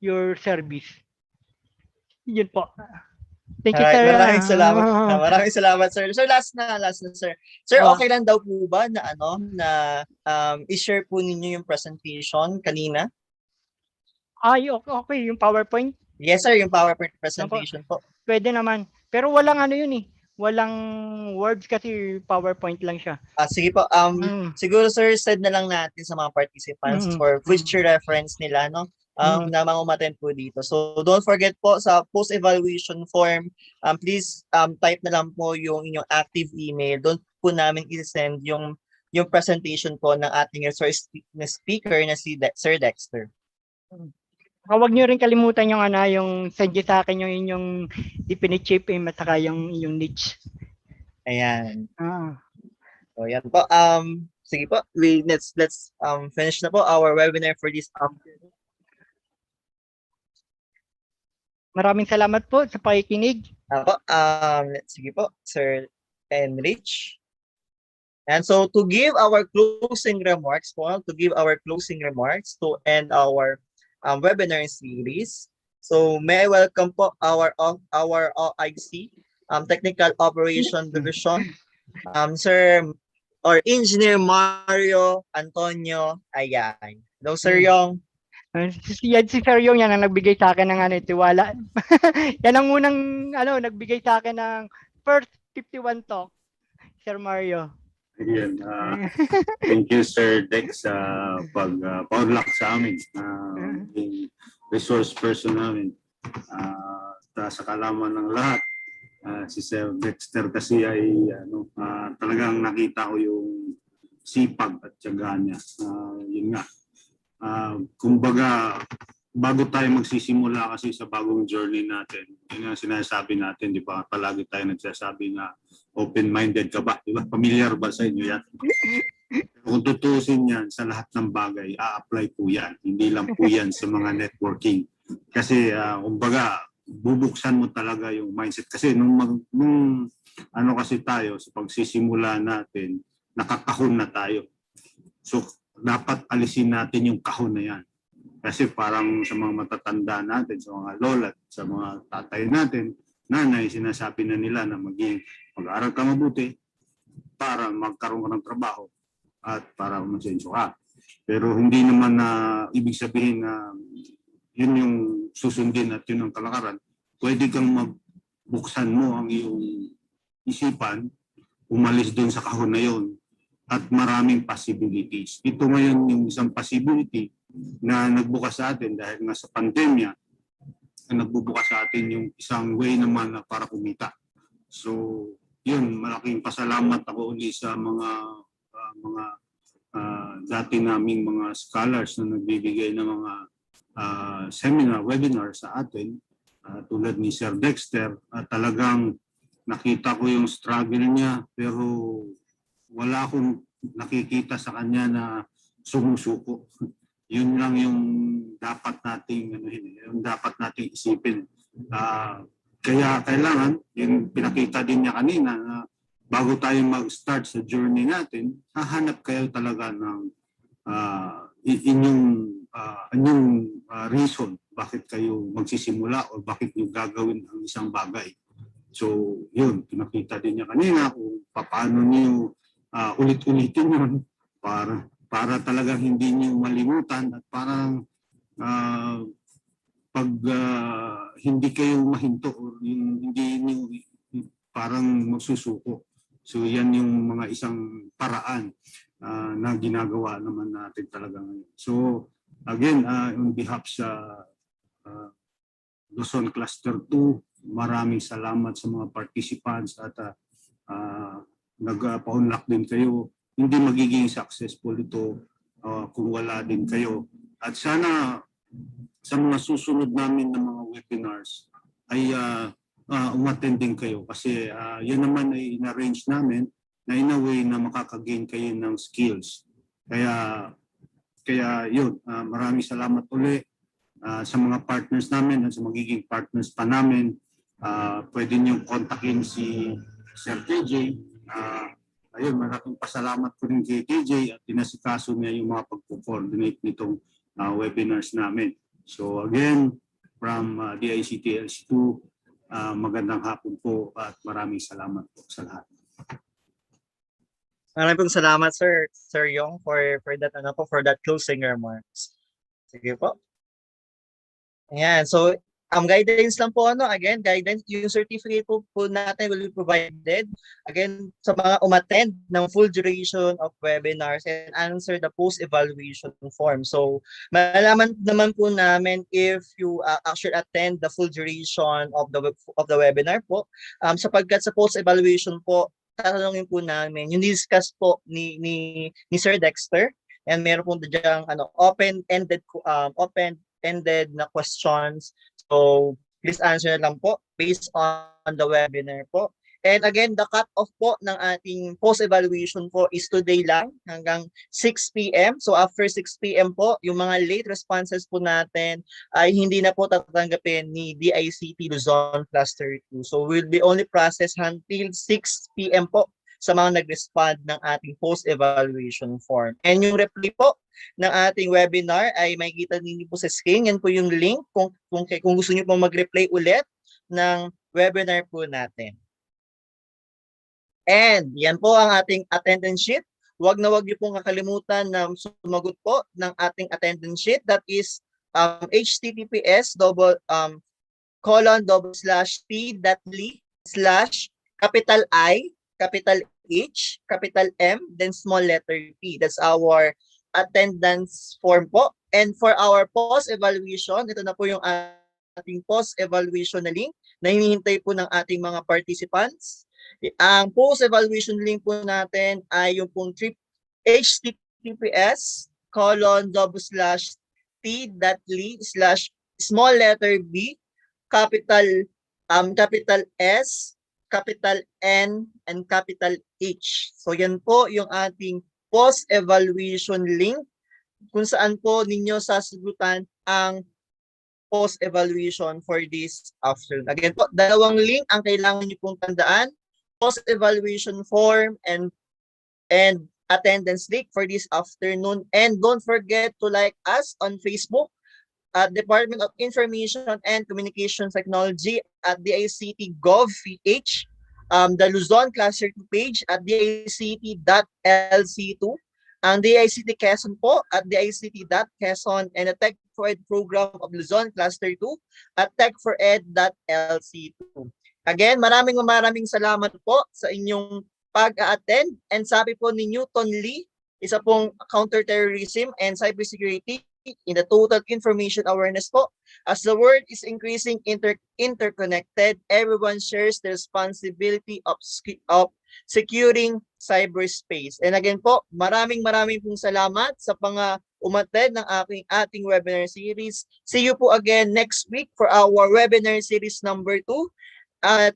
S6: your service. Yun po. Thank you, sir.
S1: Maraming salamat. Maraming salamat, sir. Sir, last na, sir. Sir, okay lang daw po ba na i-share po ninyo yung presentation kanina?
S6: Okay, yung PowerPoint?
S1: Yes, sir, yung PowerPoint presentation po.
S6: Pwede naman. Pero walang yun eh. Walang words kasi PowerPoint lang siya.
S1: Sige po. Siguro, sir, send na lang natin sa mga participants for future reference nila, no? Na mga umattend po dito. So don't forget po sa post-evaluation form, please type na lang po yung inyong active email. Doon po namin i-send yung presentation po ng ating resource na speaker na si Sir Dexter.
S6: Huwag niyo rin kalimutan yung send niyo sa akin yung inyong definite shape at saka yung niche.
S1: Ayan.
S6: Ah.
S1: So yan po. Sige po, let's finish na po our webinar for this afternoon.
S6: Maraming salamat po sa pakikinig.
S1: Sige po, Sir Enrich. And so to give our closing remarks to end our webinar series. So may I welcome po our OIC, Technical Operation Division, Sir or Engineer Mario Antonio Ayay. Hello, Sir Yong.
S6: Si Sir Yong yan ang nagbigay sa akin ng tiwala. Yan ang unang nagbigay sa akin ng first 51 talk, Sir Mario.
S7: Ayan, thank you Sir Dex sa pag-unlock sa amin, yung resource person namin. Sa kalaman ng lahat, si Sir Dexter kasi ay talagang nakita ko yung sipag at tiyaga niya. Yun nga, kumbaga bago tayo magsisimula kasi sa bagong journey natin, yun ang sinasabi natin, di ba? Palagi tayo nagsasabi na open-minded ka ba? Di ba? Familiar ba sa inyo yan? Kung tutusin yan sa lahat ng bagay, a-apply po yan. Hindi lang po yan sa mga networking. Kasi kumbaga, bubuksan mo talaga yung mindset. Kasi nung kasi tayo, sa pagsisimula natin, nakakahon na tayo. So, dapat alisin natin yung kahon na yan. Kasi parang sa mga matatanda natin, sa mga lola, sa mga tatay natin, nanay, sinasabi na nila na mag-aaral ka mabuti para magkaroon ka ng trabaho at para masenso ka. Pero hindi naman na ibig sabihin na yun yung susundin at yun ang kalakaran. Pwede kang magbuksan mo ang iyong isipan, umalis doon sa kahon na yun at maraming possibilities. Ito ngayon yung isang possibility na nagbukas sa atin dahil nga sa pandemya, nagbubukas sa atin yung isang way naman na para kumita. So, yun, malaking pasalamat ako uli sa mga dati naming mga scholars na nagbibigay ng mga seminar, webinar sa atin, tulad ni Sir Dexter. Talagang nakita ko yung struggle niya, pero wala akong nakikita sa kanya na sumusuko. Yun lang yung dapat nating isipin. Kaya kailangan, yung pinakita din niya kanina, na bago tayo mag-start sa journey natin, hahanap kayo talaga ng inyong reason bakit kayo magsisimula o bakit nyo gagawin ang isang bagay. So, yun, pinakita din niya kanina kung paano niyo ulit-ulitin yun para talagang hindi niyo malimutan at parang pag hindi kayo mahinto o hindi niyo parang magsusuko. So yan yung mga isang paraan na ginagawa naman natin talaga ngayon. So again, on behalf sa Luzon Cluster 2, maraming salamat sa mga participants at nagpa-unlock din kayo. Hindi magiging successful ito kung wala din kayo. At sana sa mga susunod namin ng mga webinars ay umattend din kayo kasi yan naman ay in-arrange namin na in a way na makakagain kayo ng skills. Kaya yun, maraming salamat ulit sa mga partners namin at sa magiging partners pa namin. Pwede niyo kontakin si Sir TJ. Ayun, maraming pasalamat ko rin kay TJ at tinasikaso niya yung mga pag-coordinate nitong webinars namin. So again, from DICT-LC2, magandang hapon po at maraming salamat po sa lahat.
S1: Maraming pong salamat, Sir Yong, for that closing remarks. Sige po. Ayan, so guidance lang po, again, guidance, yung certificate po natin will be provided, again, sa mga umattend ng full duration of webinars and answer the post-evaluation form. So, malaman naman po namin if you actually attend the full duration of the webinar po, sapagkat sa post-evaluation po, tatanungin po namin, yung discuss po ni Sir Dexter, and meron po diyang open-ended na questions. So, please answer lang po based on the webinar po. And again, the cut-off po ng ating post-evaluation po is today lang hanggang 6 p.m. So after 6 p.m. po, yung mga late responses po natin ay hindi na po tatanggapin ni DICT Luzon Cluster 2. So we'll be only process until 6 p.m. po sa mga nag-respond ng ating post-evaluation form. And yung replay po ng ating webinar ay makikita ninyo po sa screen. Yan po yung link kung gusto niyo po mag-replay ulit ng webinar po natin. And yan po ang ating attendance sheet. Huwag niyo pong kakalimutan na sumagot po ng ating attendance sheet. That is https://t.ly/capital I, capital H, capital M, then small letter P. That's our attendance form po. And for our post-evaluation, ito na po yung ating post-evaluation na link na hinihintay po ng ating mga participants. Ang post-evaluation link po natin ay yung pong https://t.ly/small letter B, capital S, capital N, and capital H. So yan po yung ating post-evaluation link kung saan po ninyo sasagutan ang post-evaluation for this afternoon. Again po, dalawang link ang kailangan niyo pong tandaan, post-evaluation form and attendance link for this afternoon. And don't forget to like us on Facebook at Department of Information and Communications Technology at DICT GovPH, the Luzon Cluster 2 page at DICT.LC2, ang DICT Quezon po at DICT.Quezon, and the Tech4ED program of Luzon Cluster 2 at Tech4ED.LC2. Again, maraming salamat po sa inyong pag-attend. And sabi po ni Newton Lee, isa pong counterterrorism and cybersecurity in the total information awareness po. As the world is increasing interconnected, everyone shares the responsibility of securing cyberspace. And again po, maraming pong salamat sa umattend ng ating webinar series. See you po again next week for our webinar series number 2. At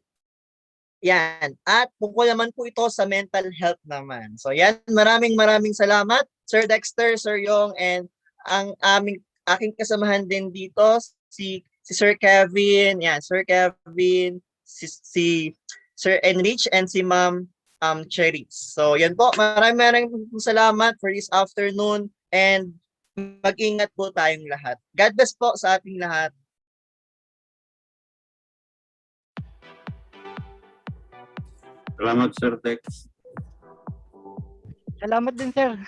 S1: yan. At tungkol naman po ito sa mental health naman. So yan, maraming salamat Sir Dexter, Sir Yong, and ang aking kasamahan din dito si Sir Kevin, yan, Sir Kevin, si Sir Enrich, and si Ma'am Cherise. So yan po, maraming salamat for this afternoon, and mag-ingat po tayong lahat. God bless po sa ating lahat.
S7: Salamat, Sir Dex.
S6: Salamat din, sir.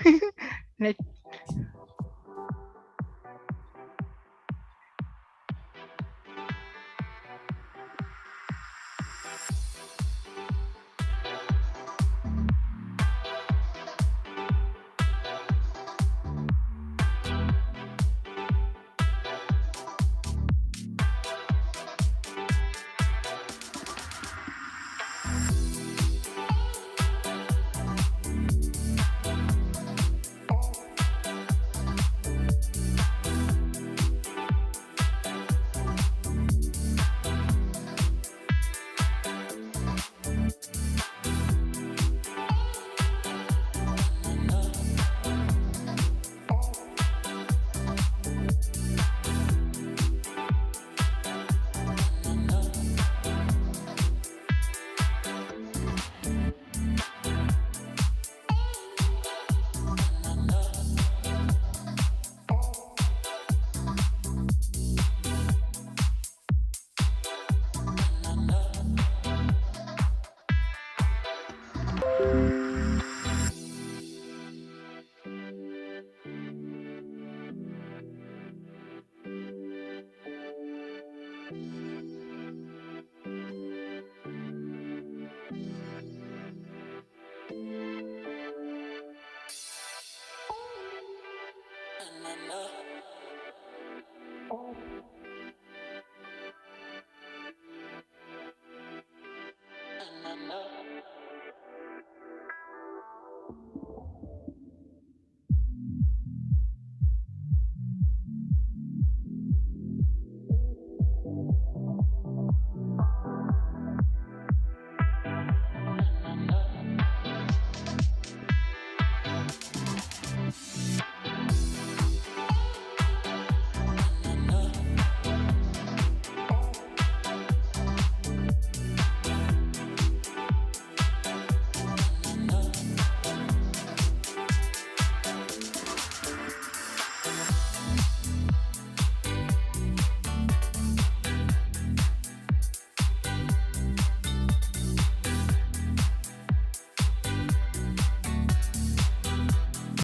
S4: na na